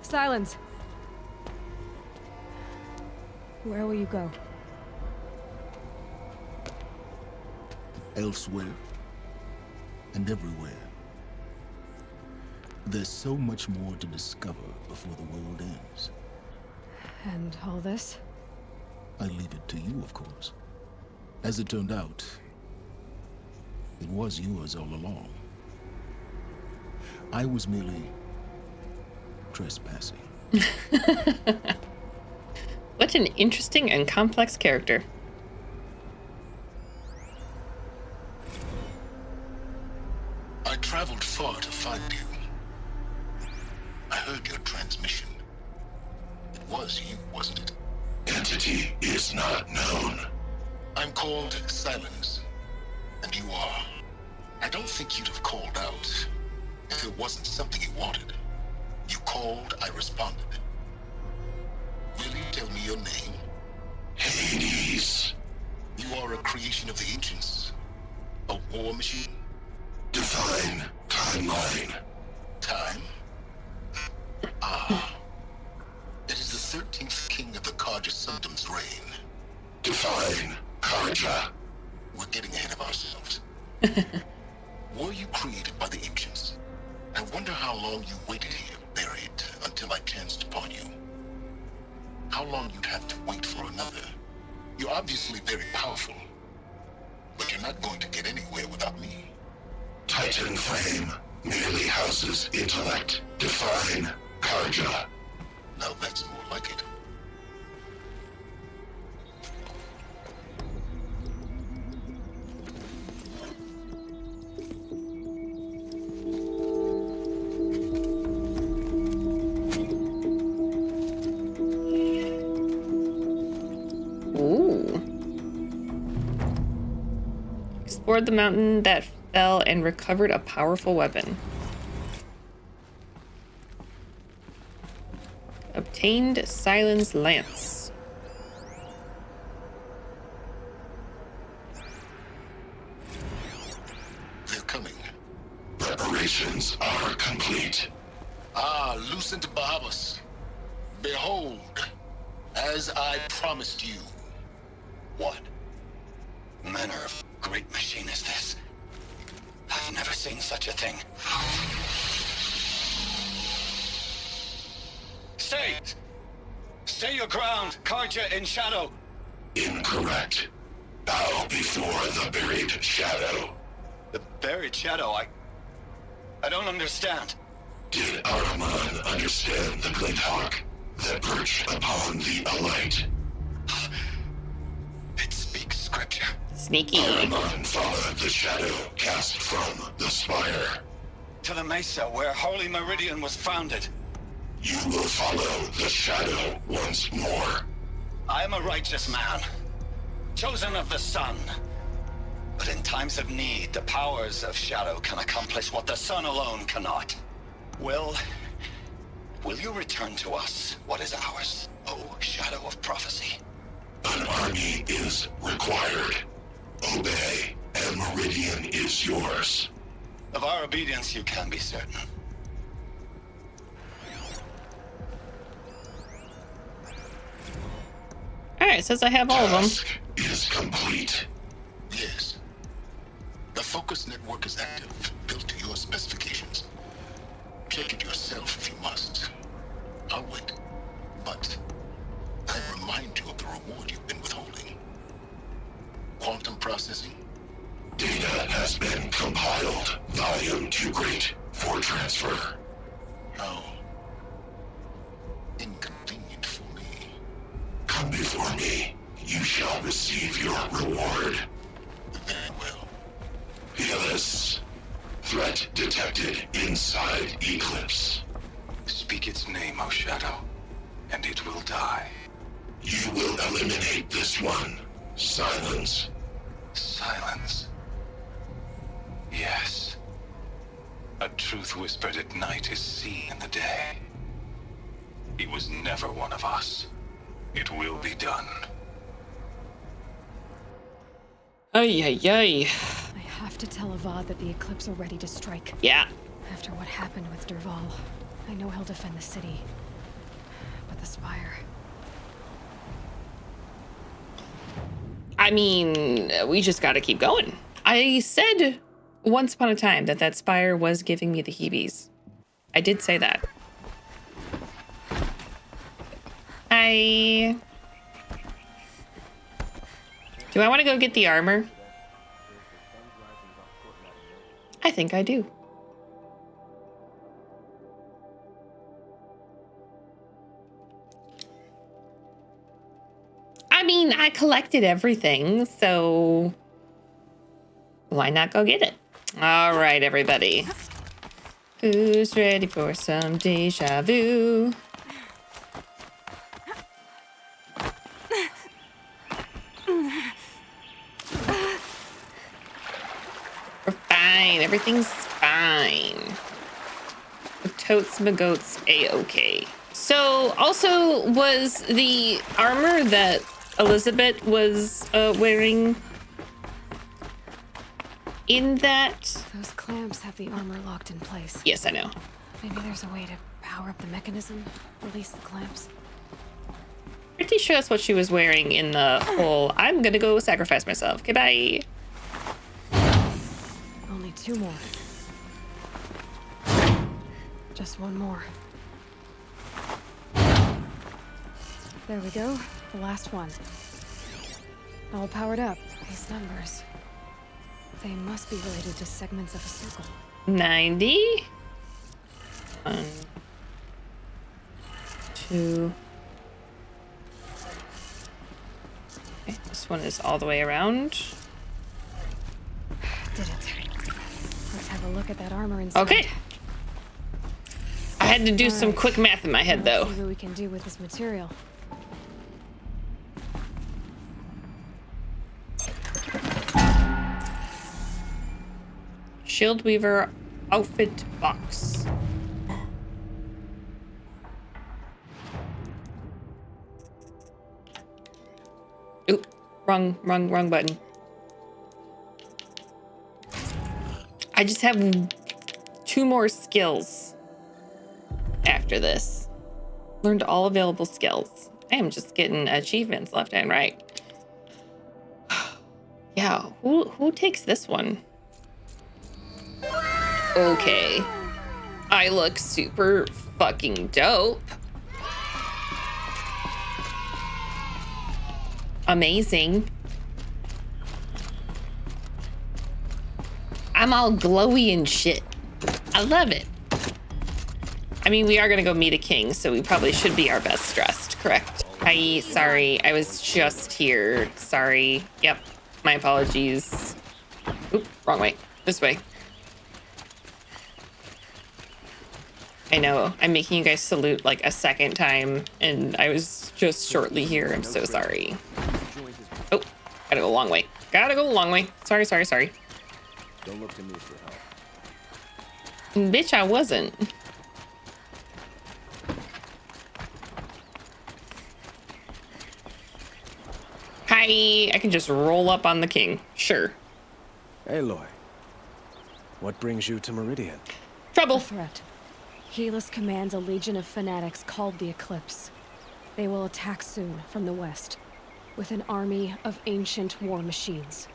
Sylens! Where will you go? Elsewhere and everywhere. There's so much more to discover before the world ends. And all this? I leave it to you, of course. As it turned out, it was yours all along. I was merely trespassing. What an interesting and complex character. I traveled far to find you. I heard your transmission. It was you, wasn't it? Entity is not known. I'm called Sylens, and you are. I don't think you'd have called out if it wasn't something you wanted. You called, I responded. Will you tell me your name? Hades. You are a creation of the ancients. A war machine? Define timeline. Time? Ah. It is the 13th king of the Karja Sundom's reign. Define Karja. We're getting ahead of ourselves. Were you created by the ancients? I wonder how long you waited here, buried, until I chanced upon you. How long you'd have to wait for another. You're obviously very powerful, but you're not going to get anywhere without me. Titan flame merely houses intellect. Define Karja. Now that's more like it. Ooh. Explored the mountain that fell and recovered a powerful weapon. Obtained Sylens lance. They're coming. Preparations are complete. Ah, Lucent Bahavas. Behold, as I promised you. What manner of great machine is this? I've never seen such a thing. Stay! Stay your ground, Karja in shadow! Incorrect. Bow before the buried shadow. The buried shadow, I don't understand. Did Ahriman understand the glint hawk that perched upon the alight? It speaks scripture. Sneaky. Ahriman followed the shadow cast from the spire. To the mesa where Holy Meridian was founded. You will follow the shadow once more. I am a righteous man, chosen of the sun. But in times of need, the powers of shadow can accomplish what the sun alone cannot. Will you return to us what is ours, O shadow of prophecy? An army is required. Obey, and Meridian is yours. Of our obedience you can be certain. it says I have all of them. Task is complete. Yes. The focus network is active, built to your specifications. Check it yourself if you must. I'll wait. But I remind you of the reward you've been withholding. Quantum processing. Data has been compiled. Volume too great for transfer. How inconvenient for me. Come before me. You shall receive your reward. Very well. PLS. Threat detected inside Eclipse. Speak its name, O Shadow, and it will die. You will eliminate this one. Sylens. Silence. Yes. A truth whispered at night is seen in the day. He was never one of us. It will be done. Ay, ay, ay. I have to tell Avad that the Eclipse are ready to strike. Yeah. After what happened with Derval, I know he'll defend the city. But the Spire... I mean, we just gotta keep going. I said once upon a time that Spire was giving me the heebies. I did say that. Do I want to go get the armor? I think I do. I mean, I collected everything, so why not go get it? All right, everybody. Who's ready for some deja vu? We're fine. Everything's fine. The totes my goats a-okay. So, also, was the armor that Elizabeth was wearing in that? Those clamps have the armor locked in place. Yes, I know. Maybe there's a way to power up the mechanism, release the clamps. Pretty sure that's what she was wearing in the whole, I'm gonna go sacrifice myself. Okay, bye. Only 2 more. Just 1 more. There we go. The last one. All powered up. These numbers. They must be related to segments of a circle. 90. 1, 2. Okay, this one is all the way around. Did it. Let's have a look at that armor inside. Okay. I had to do some quick math in my head, though. Let's see what we can do with this material. Shield Weaver outfit box. Oop, wrong button. I just have 2 more skills after this. Learned all available skills. I am just getting achievements left and right. Yeah, who takes this one? Okay. I look super fucking dope. Amazing. I'm all glowy and shit. I love it. I mean, we are gonna go meet a king, so we probably should be our best dressed, correct? Hi, sorry, I was just here. Sorry. Yep, my apologies. Oop, wrong way. This way. I know, I'm making you guys salute like a second time, and I was just shortly here. I'm so sorry. Oh, gotta go a long way. Gotta go a long way. Sorry. Don't look to me for help. Bitch, I wasn't. Hi, I can just roll up on the king. Sure. Aloy, what brings you to Meridian? Trouble. A threat. Helis commands a legion of fanatics called the Eclipse. They will attack soon from the west. with an army of ancient war machines.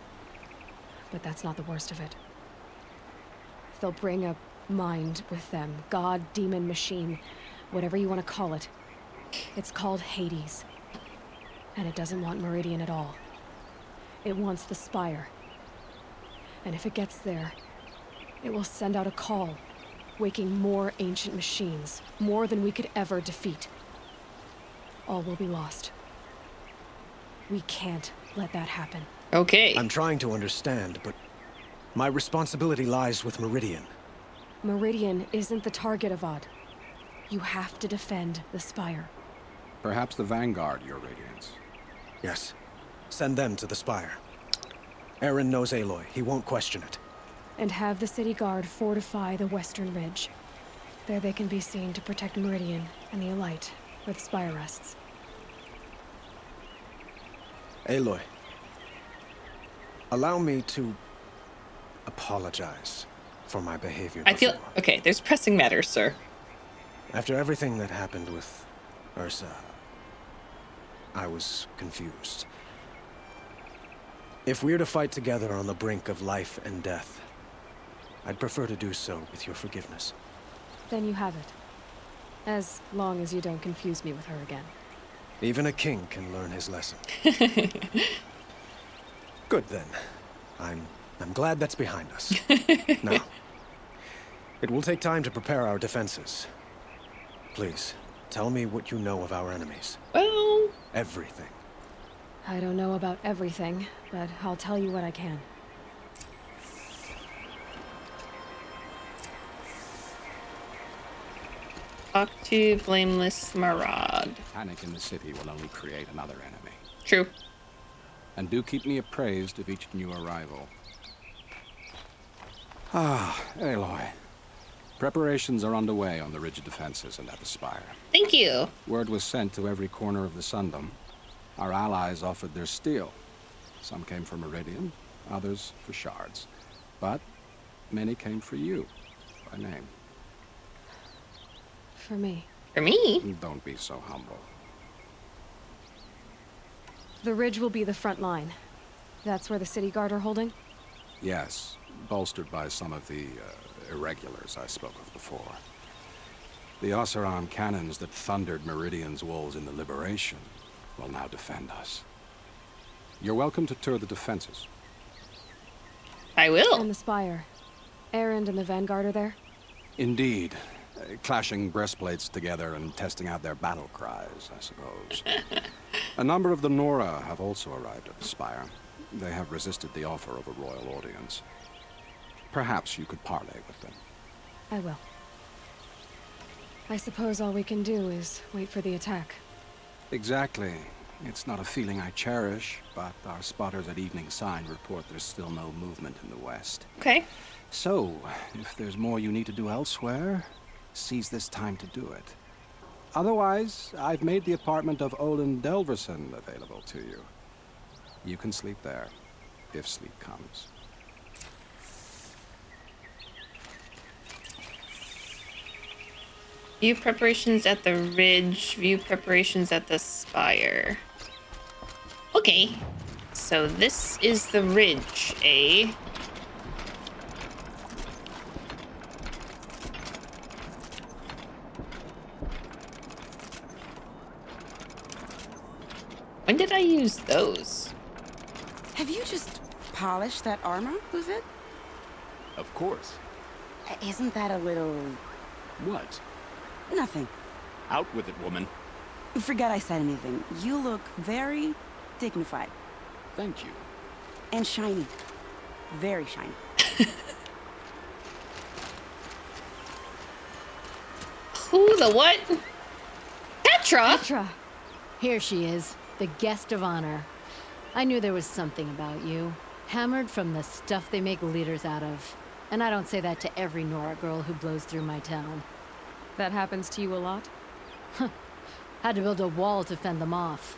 But that's not the worst of it. They'll bring a mind with them. God, demon, machine, whatever you want to call it. It's called Hades. And it doesn't want Meridian at all. It wants the Spire. And if it gets there, it will send out a call, waking more ancient machines, more than we could ever defeat. All will be lost. We can't let that happen. Okay. I'm trying to understand, but my responsibility lies with Meridian. Meridian isn't the target, Avad. You have to defend the Spire. Perhaps the Vanguard, Your Radiance. Yes. Send them to the Spire. Aaron knows Aloy. He won't question it. And have the city guard fortify the western ridge. There they can be seen to protect Meridian and the Elite, where the Spire rests. Aloy, allow me to apologize for my behavior I feel... before. Okay, there's pressing matters, sir. After everything that happened with Ursa, I was confused. If we're to fight together on the brink of life and death, I'd prefer to do so with your forgiveness. Then you have it. As long as you don't confuse me with her again. Even a king can learn his lesson. Good then. I'm glad that's behind us. Now, it will take time to prepare our defenses. Please, tell me what you know of our enemies. Well... Everything. I don't know about everything, but I'll tell you what I can. Talk to Blameless Marad. Panic in the city will only create another enemy. True. And do keep me appraised of each new arrival. Ah, Aloy. Preparations are underway on the ridge defenses and at the Spire. Thank you. Word was sent to every corner of the Sundom. Our allies offered their steel. Some came for Meridian, others for shards. But many came for you, by name. For me. For me? Don't be so humble. The ridge will be the front line. That's where the city guard are holding? Yes, bolstered by some of the irregulars I spoke of before. The Oseram cannons that thundered Meridian's walls in the Liberation will now defend us. You're welcome to tour the defenses. I will. And the Spire. Erend and the Vanguard are there? Indeed. Clashing breastplates together and testing out their battle cries, I suppose. A number of the Nora have also arrived at the Spire. They have resisted the offer of a royal audience. Perhaps you could parley with them. I will. I suppose all we can do is wait for the attack. Exactly. It's not a feeling I cherish, but our spotters at Evening Sign report there's still no movement in the west. Okay. So, if there's more you need to do elsewhere, seize this time to do it. Otherwise, I've made the apartment of Olin Delverson available to you. You can sleep there, if sleep comes. View preparations at the ridge, view preparations at the Spire. Okay, so this is the ridge, eh? When did I use those? Have you just polished that armor with it? Of course. Isn't that a little... What? Nothing. Out with it, woman. Forget I said anything. You look very dignified. Thank you. And shiny. Very shiny. Who the what? Petra? Petra. Here she is, the guest of honor. I knew there was something about you. Hammered from the stuff they make leaders out of. And I don't say that to every Nora girl who blows through my town. That happens to you a lot? Had to build a wall to fend them off.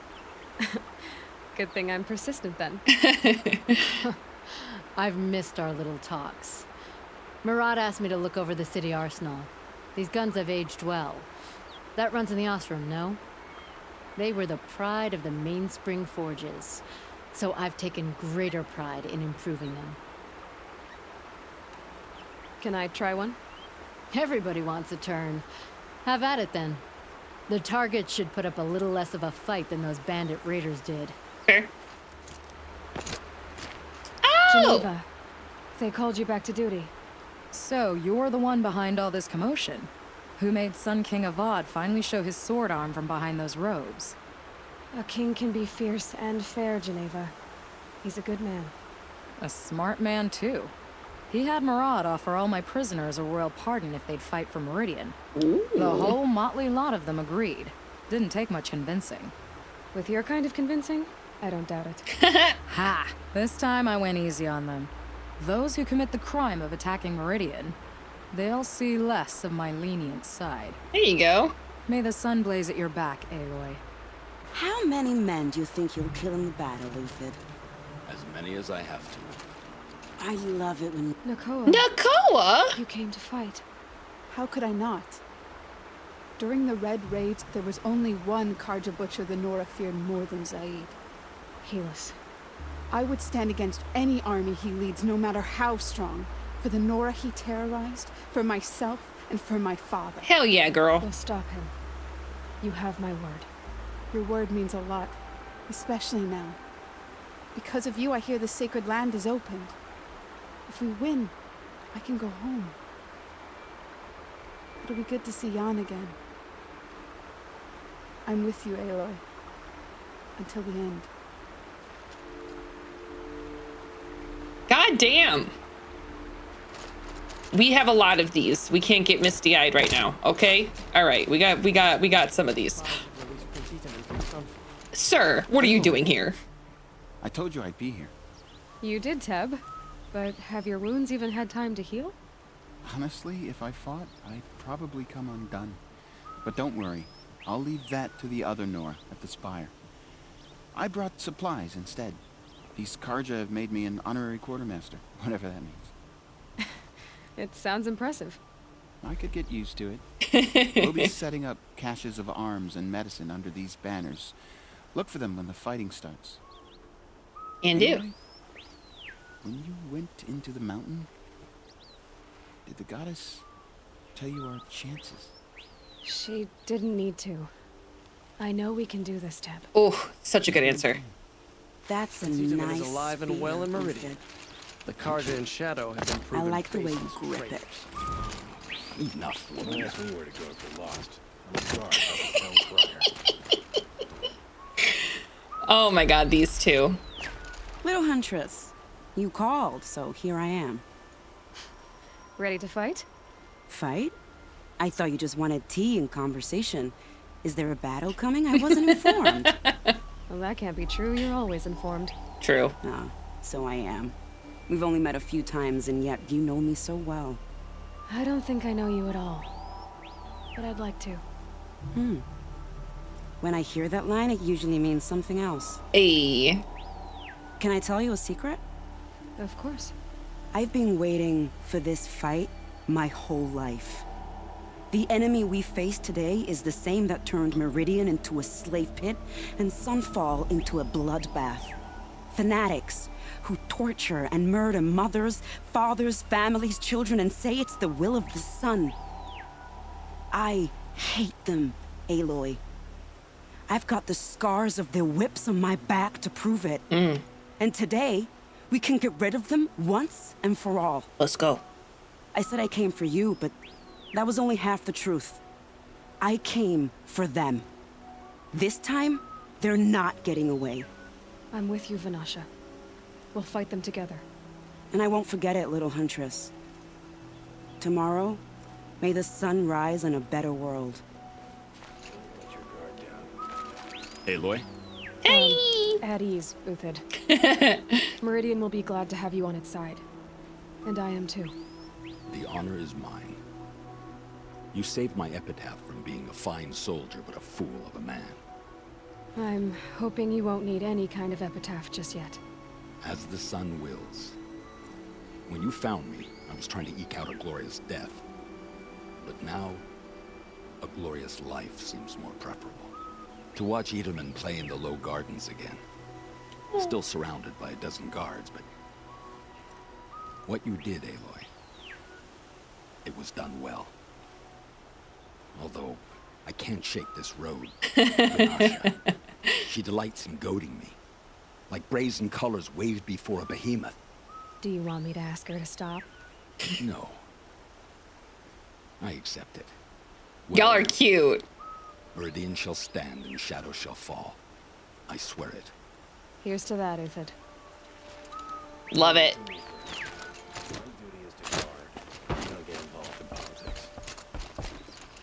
Good thing I'm persistent then. I've missed our little talks. Murad asked me to look over the city arsenal. These guns have aged well. That runs in the Osram, no? They were the pride of the Mainspring Forges, so I've taken greater pride in improving them. Can I try one? Everybody wants a turn. Have at it then. The target should put up a little less of a fight than those bandit raiders did. Fair. Geneva, they called you back to duty. So, you're the one behind all this commotion. Who made Sun King Avad finally show his sword arm from behind those robes? A king can be fierce and fair, Geneva. He's a good man. A smart man, too. He had Murad offer all my prisoners a royal pardon if they'd fight for Meridian. Ooh. The whole motley lot of them agreed. Didn't take much convincing. With your kind of convincing, I don't doubt it. Ha! This time I went easy on them. Those who commit the crime of attacking Meridian, they'll see less of my lenient side. There you go. May the sun blaze at your back, Aloy. How many men do you think you'll kill in the battle, Luthid? As many as I have to. I love it when... Nakoa? You came to fight. How could I not? During the Red Raids, there was only one Karja Butcher the Nora feared more than Zaid. Helis. I would stand against any army he leads, no matter how strong. For the Nora he terrorized, for myself, and for my father. Hell yeah, girl. We'll stop him. You have my word. Your word means a lot, especially now. Because of you, I hear the sacred land is opened. If we win, I can go home. It'll be good to see Jan again. I'm with you, Aloy. Until the end. God damn. We have a lot of these. We can't get misty-eyed right now, okay? All right, we got some of these. Sir, what are you doing here? I told you I'd be here. You did, Teb. But have your wounds even had time to heal? Honestly, if I fought, I'd probably come undone. But don't worry. I'll leave that to the other Nora at the Spire. I brought supplies instead. These Karja have made me an honorary quartermaster, whatever that means. It sounds impressive. I could get used to it. We'll be setting up caches of arms and medicine under these banners. Look for them when the fighting starts. And do. When you went into the mountain, did the goddess tell you our chances? She didn't need to. I know we can do this, Teb. Oh, such a good answer. That's a Caesar nice is alive and well in Meridian. The Karja and Shadow have been proven. I like the way you faceless grip it. traitors. Enough. Don't ask me where to go if you're lost. I'm sorry, I'm a crier. Oh my god, these two. Little Huntress, you called, so here I am. Ready to fight? Fight? I thought you just wanted tea and conversation. Is there a battle coming? I wasn't informed. Well, that can't be true. You're always informed. True. Ah, so I am. We've only met a few times, and yet you know me so well. I don't think I know you at all. But I'd like to. When I hear that line, it usually means something else. Hey. Can I tell you a secret? Of course. I've been waiting for this fight my whole life. The enemy we face today is the same that turned Meridian into a slave pit and Sunfall into a bloodbath. Fanatics who torture and murder mothers, fathers, families, children, and say it's the will of the sun. I hate them, Aloy. I've got the scars of their whips on my back to prove it. And today, we can get rid of them once and for all. Let's go. I said I came for you, but that was only half the truth. I came for them. This time, they're not getting away. I'm with you, Vanasha. We'll fight them together. And I won't forget it, little Huntress. Tomorrow, may the sun rise in a better world. Aloy? Hey! At ease, Uthid. Meridian will be glad to have you on its side. And I am too. The honor is mine. You saved my epitaph from being a fine soldier, but a fool of a man. I'm hoping you won't need any kind of epitaph just yet. As the sun wills. When you found me, I was trying to eke out a glorious death. But now, a glorious life seems more preferable. To watch Edelman play in the low gardens again. Still surrounded by a dozen guards, but... what you did, Aloy, it was done well. Although, I can't shake this road. Ganasha. She delights in goading me. Like brazen colors waved before a behemoth. Do you want me to ask her to stop? No. I accept it. Y'all are cute. Meridian shall stand and shadow shall fall. I swear it. Here's to that, Uthid. Love it.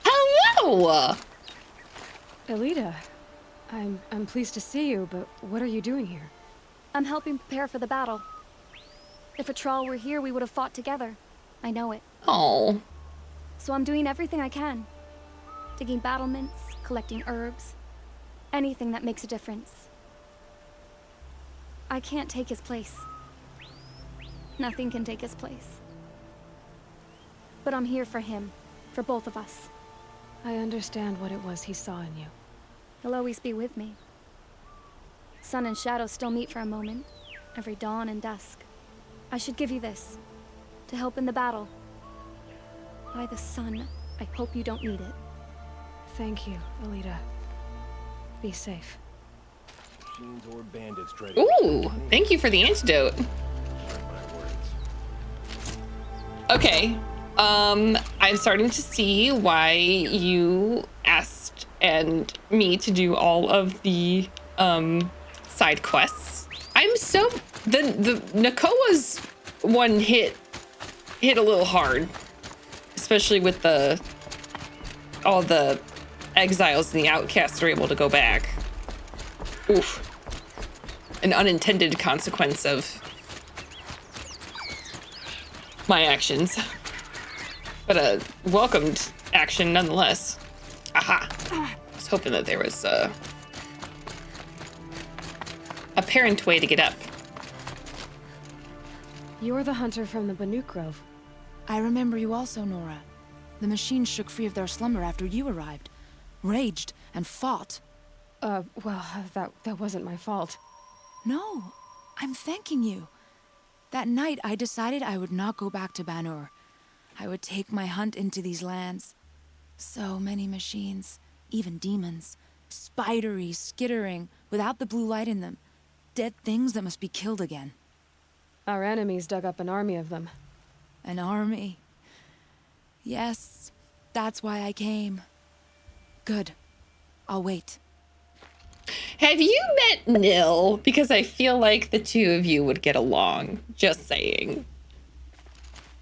Hello! Elita, I'm pleased to see you, but what are you doing here? I'm helping prepare for the battle. If a Thrall were here, we would have fought together. I know it. Oh. So I'm doing everything I can. Digging battlements, collecting herbs. Anything that makes a difference. I can't take his place. Nothing can take his place. But I'm here for him. For both of us. I understand what it was he saw in you. He'll always be with me. Sun and shadow still meet for a moment. Every dawn and dusk. I should give you this. To help in the battle. By the sun, I hope you don't need it. Thank you, Elita. Be safe. Or bandits Ooh, thank you for the antidote. Okay. I'm starting to see why you asked and me to do all of the side quests. I'm so the Nakoa's one hit a little hard, especially with all the exiles and the outcasts are able to go back. Oof. An unintended consequence of my actions. But a welcomed action nonetheless. Aha. I was hoping that there was a apparent way to get up. You're the hunter from the Banuk Grove. I remember you also, Nora. The machines shook free of their slumber after you arrived. Raged and fought. Well, that wasn't my fault. No, I'm thanking you. That night, I decided I would not go back to Banur. I would take my hunt into these lands. So many machines, even demons. Spidery, skittering, without the blue light in them. Dead things that must be killed again. Our enemies dug up an army of them. An army? Yes, that's why I came. Good. I'll wait. Have you met Nil? Because I feel like the two of you would get along. Just saying.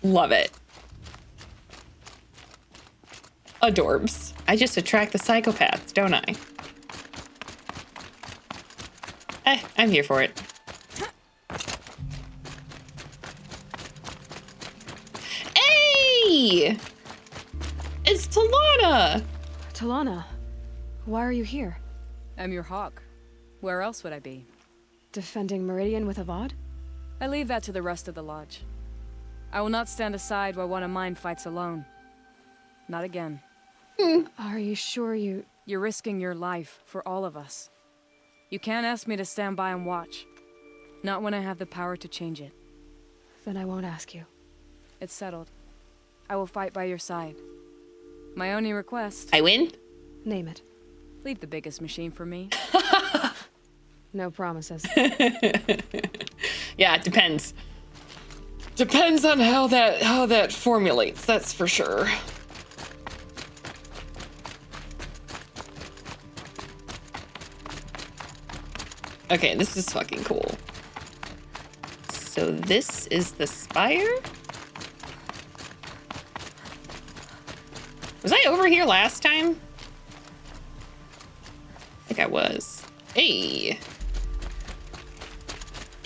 Love it. Adorbs. I just attract the psychopaths, don't I? I'm here for it. Hey! It's Talana! Talana, why are you here? I'm your hawk. Where else would I be? Defending Meridian with Avad? I leave that to the rest of the lodge. I will not stand aside while one of mine fights alone. Not again. Are you sure you... You're risking your life for all of us. You can't ask me to stand by and watch. Not when I have the power to change it. Then I won't ask you. It's settled. I will fight by your side. My only request... I win? Name it. Leave the biggest machine for me. No promises. Yeah, it depends. Depends on how that formulates, that's for sure. Okay, this is fucking cool. So this is the spire? Was I over here last time? I think I was. Hey!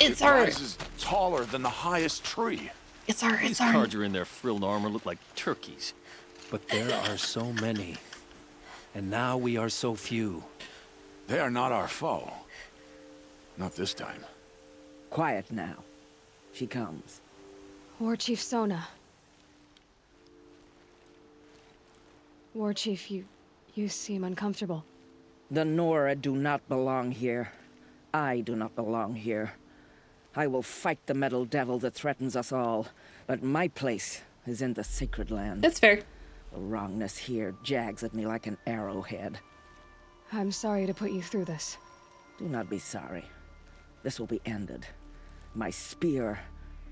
It's it our... rises taller than the highest tree. These Carja in their frilled armor look like turkeys. But there are so many. And now we are so few. They are not our foe. Not this time. Quiet now. She comes. War Chief Sona. War Chief, you seem uncomfortable. The Nora do not belong here. I do not belong here. I will fight the metal devil that threatens us all, but my place is in the sacred land. That's fair. The wrongness here jags at me like an arrowhead. I'm sorry to put you through this. Do not be sorry. This will be ended. My spear,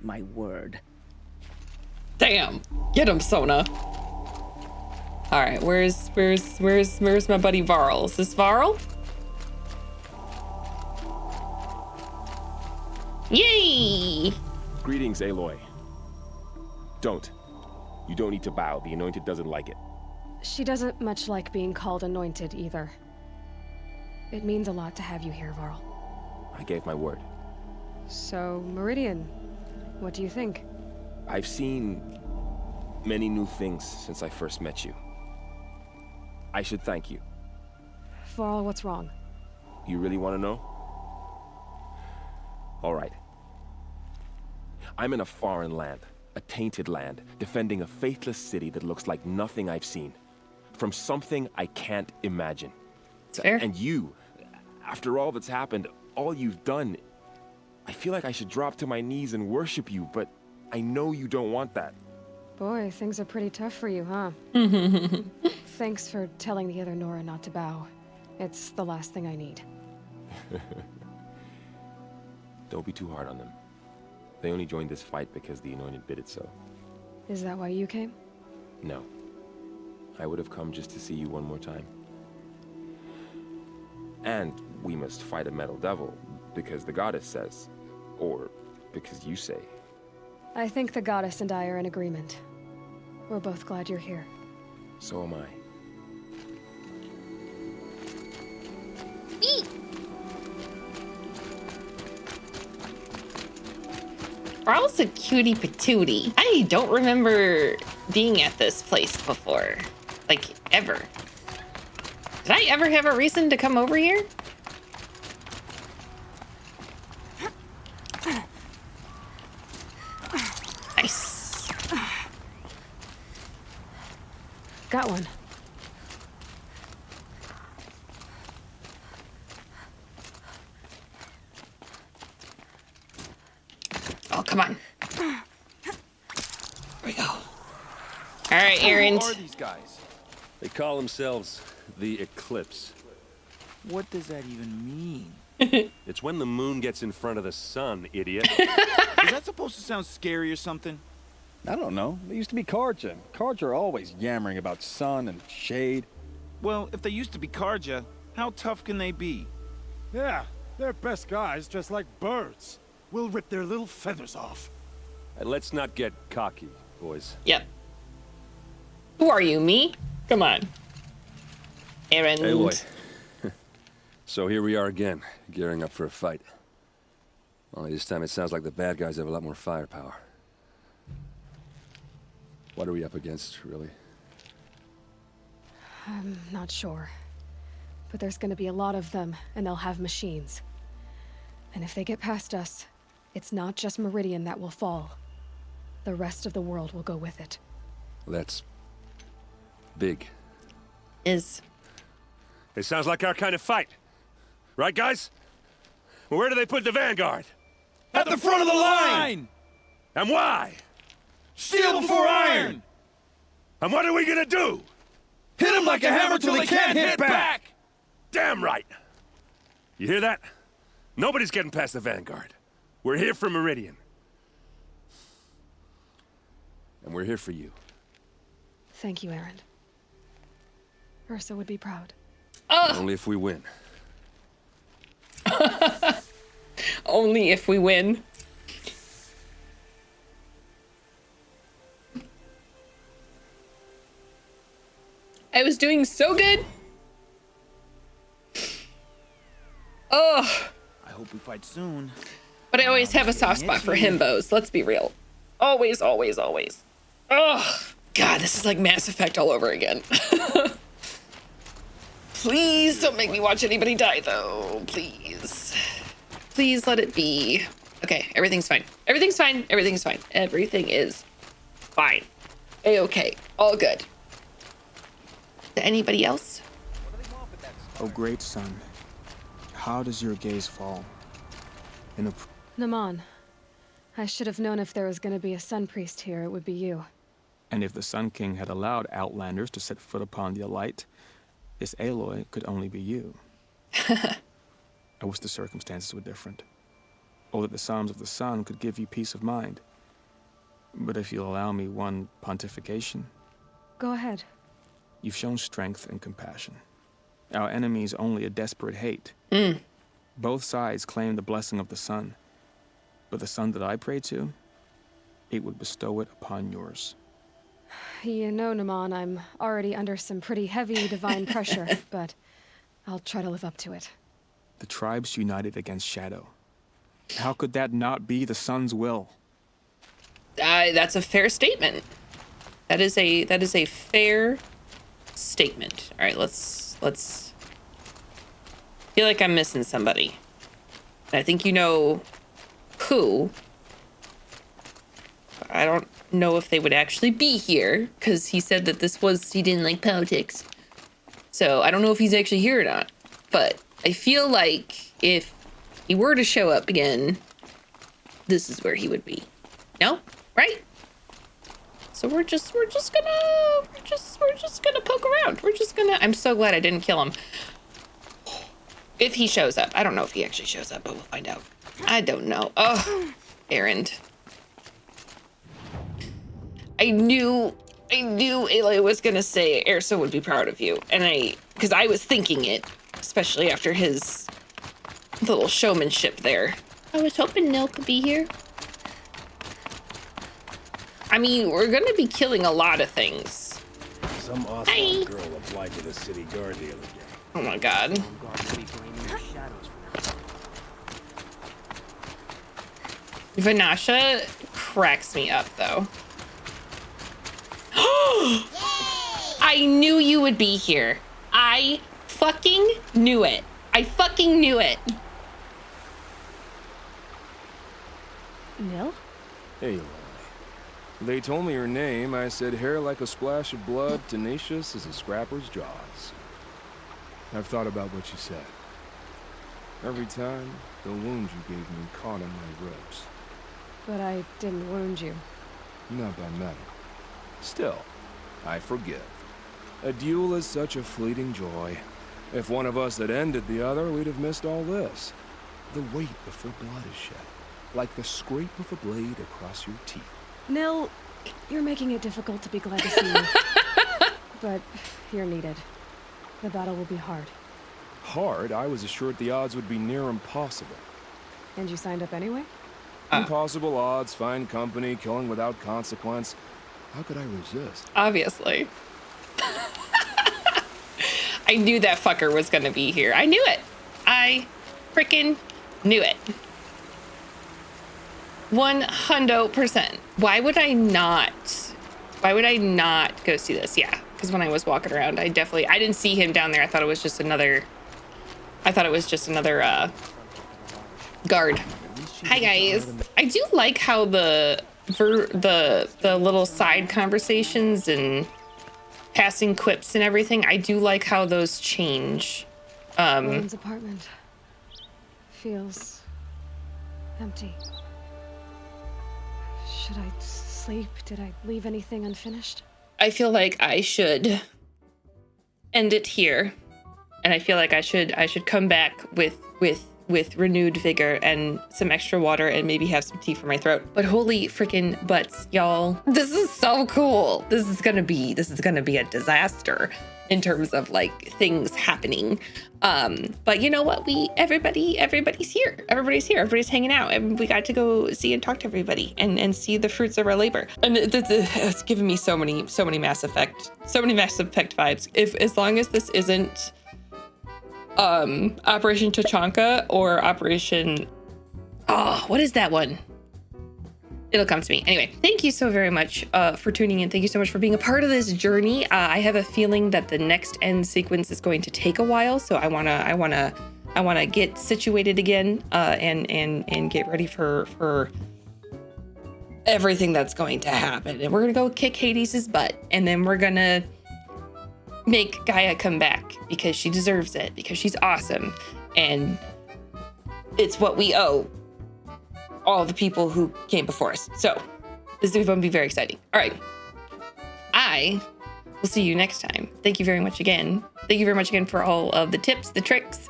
my word. Damn. Get him, Sona. All right, where's my buddy Varl? Is this Varl? Yay! Greetings, Aloy. Don't. You don't need to bow. The Anointed doesn't like it. She doesn't much like being called anointed either. It means a lot to have you here, Varl. I gave my word. So, Meridian, what do you think? I've seen many new things since I first met you. I should thank you. Varl, what's wrong? You really want to know? All right. I'm in a foreign land, a tainted land, defending a faithless city that looks like nothing I've seen. From something I can't imagine. Fair. And you, after all that's happened, all you've done, I feel like I should drop to my knees and worship you, but I know you don't want that. Boy, things are pretty tough for you, huh? Thanks for telling the other Nora not to bow. It's the last thing I need. Don't be too hard on them. They only joined this fight because the Anointed bid it so. Is that why you came? No. I would have come just to see you one more time. And we must fight a metal devil, because the goddess says. Or because you say. I think the goddess and I are in agreement. We're both glad you're here. So am I. Varl's a cutie patootie. I don't remember being at this place before. Like, ever. Did I ever have a reason to come over here? Nice. Got one. Oh, come on. There we go. All right, Aaron. Who are these guys? They call themselves the Eclipse. What does that even mean? It's when the moon gets in front of the sun, idiot. Is that supposed to sound scary or something? I don't know. They used to be Karja. Karja are always yammering about sun and shade. Well, if they used to be Karja, how tough can they be? Yeah, they're best guys just like birds. We'll rip their little feathers off. And let's not get cocky, boys. Yep. Who are you, me? Come on. Aaron. Aloy. So here we are again, gearing up for a fight. Only this time it sounds like the bad guys have a lot more firepower. What are we up against, really? I'm not sure. But there's gonna be a lot of them, and they'll have machines. And if they get past us, it's not just Meridian that will fall. The rest of the world will go with it. That's big. Is. It sounds like our kind of fight. Right, guys? Well, where do they put the Vanguard? At the front of the line! And why? Steel before iron! And what are we gonna do? Hit them like a hammer till they can't hit back! Damn right! You hear that? Nobody's getting past the Vanguard. We're here for Meridian. And we're here for you. Thank you, Aaron. Ursa would be proud. Only if we win. Only if we win. I was doing so good. Oh. I hope we fight soon. But I always have a soft spot for himbos. Let's be real. Always, always, always. Oh, God, this is like Mass Effect all over again. Please don't make me watch anybody die, though. Please. Please let it be. Okay, everything's fine. Everything's fine. Everything's fine. Everything is fine. A-okay. All good. To anybody else? O great sun, how does your gaze fall? In a Naman, I should have known if there was going to be a sun priest here, it would be you. And if the Sun King had allowed outlanders to set foot upon the Alight, this Aloy could only be you. I wish the circumstances were different. Or that the Psalms of the Sun could give you peace of mind. But if you'll allow me one pontification. Go ahead. You've shown strength and compassion. Our enemies only a desperate hate. Both sides claim the blessing of the sun. But the sun that I pray to, it would bestow it upon yours. You know, Naman, I'm already under some pretty heavy divine pressure, but I'll try to live up to it. The tribes united against Shadow. How could that not be the sun's will? That's a fair statement. That is a fair statement. All right, let's feel like I'm missing somebody. And I think you know who. I don't know if they would actually be here because he said that he didn't like politics. So I don't know if he's actually here or not. But I feel like if he were to show up again, this is where he would be. No? Right? So we're just gonna poke around. I'm so glad I didn't kill him. If he shows up. I don't know if he actually shows up, but we'll find out. I don't know. Oh, Erend. I knew Aloy was gonna say Erso would be proud of you. And because I was thinking it, especially after his little showmanship there. I was hoping Nil could be here. I mean, we're gonna be killing a lot of things. Some awesome girl applied to the city guard the other day. Oh my god. Vanasha cracks me up though. I knew you would be here. I fucking knew it. I fucking knew it. Nil? Hey, Aloy. They told me your name. I said hair like a splash of blood, tenacious as a scrapper's jaws. I've thought about what you said. Every time, the wound you gave me caught in my ribs. But I didn't wound you. Not by metal. Still, I forgive. A duel is such a fleeting joy. If one of us had ended the other, we'd have missed all this. The weight before blood is shed, like the scrape of a blade across your teeth. Nil, you're making it difficult to be glad to see you. But you're needed. The battle will be hard. Hard? I was assured the odds would be near impossible. And you signed up anyway? Impossible odds, fine company, killing without consequence. How could I resist? Obviously. I knew that fucker was gonna be here. I knew it. I freaking knew it. 100%. Why would I not go see this? Yeah, because when I was walking around, I didn't see him down there. I thought it was just another guard. Hi guys. I do like how the little side conversations and passing quips and everything, I do like how those change. Rowan's apartment feels empty. Should I sleep? Did I leave anything unfinished? I feel like I should end it here. And I feel like I should come back with renewed vigor and some extra water and maybe have some tea for my throat. But holy freaking butts, y'all. This is so cool. This is gonna be a disaster in terms of like things happening. But you know what? Everybody's here. Everybody's hanging out. And we got to go see and talk to everybody and see the fruits of our labor. And it's giving me so many Mass Effect vibes. As long as this isn't Operation Tachanka or Operation... Oh, what is that one? It'll come to me. Anyway, thank you so very much for tuning in. Thank you so much for being a part of this journey. I have a feeling that the next end sequence is going to take a while, so I wanna get situated again and get ready for everything that's going to happen. And we're gonna go kick Hades' butt, and then we're gonna make Gaia come back because she deserves it, because she's awesome. And it's what we owe all the people who came before us. So this is going to be very exciting. All right. I will see you next time. Thank you very much again. Thank you very much again for all of the tips, the tricks,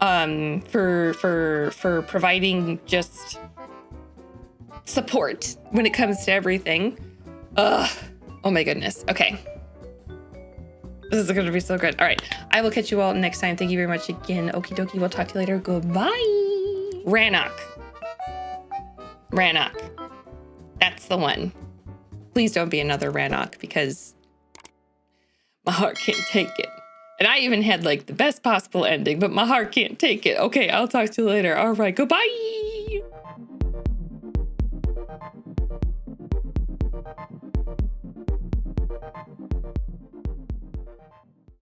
for providing just support when it comes to everything. Oh my goodness. Okay. This is going to be so good. All right. I will catch you all next time. Thank you very much again. Okie dokie. We'll talk to you later. Goodbye. Rannoch. That's the one. Please don't be another Rannoch because my heart can't take it. And I even had like the best possible ending, but my heart can't take it. Okay, I'll talk to you later. All right, goodbye.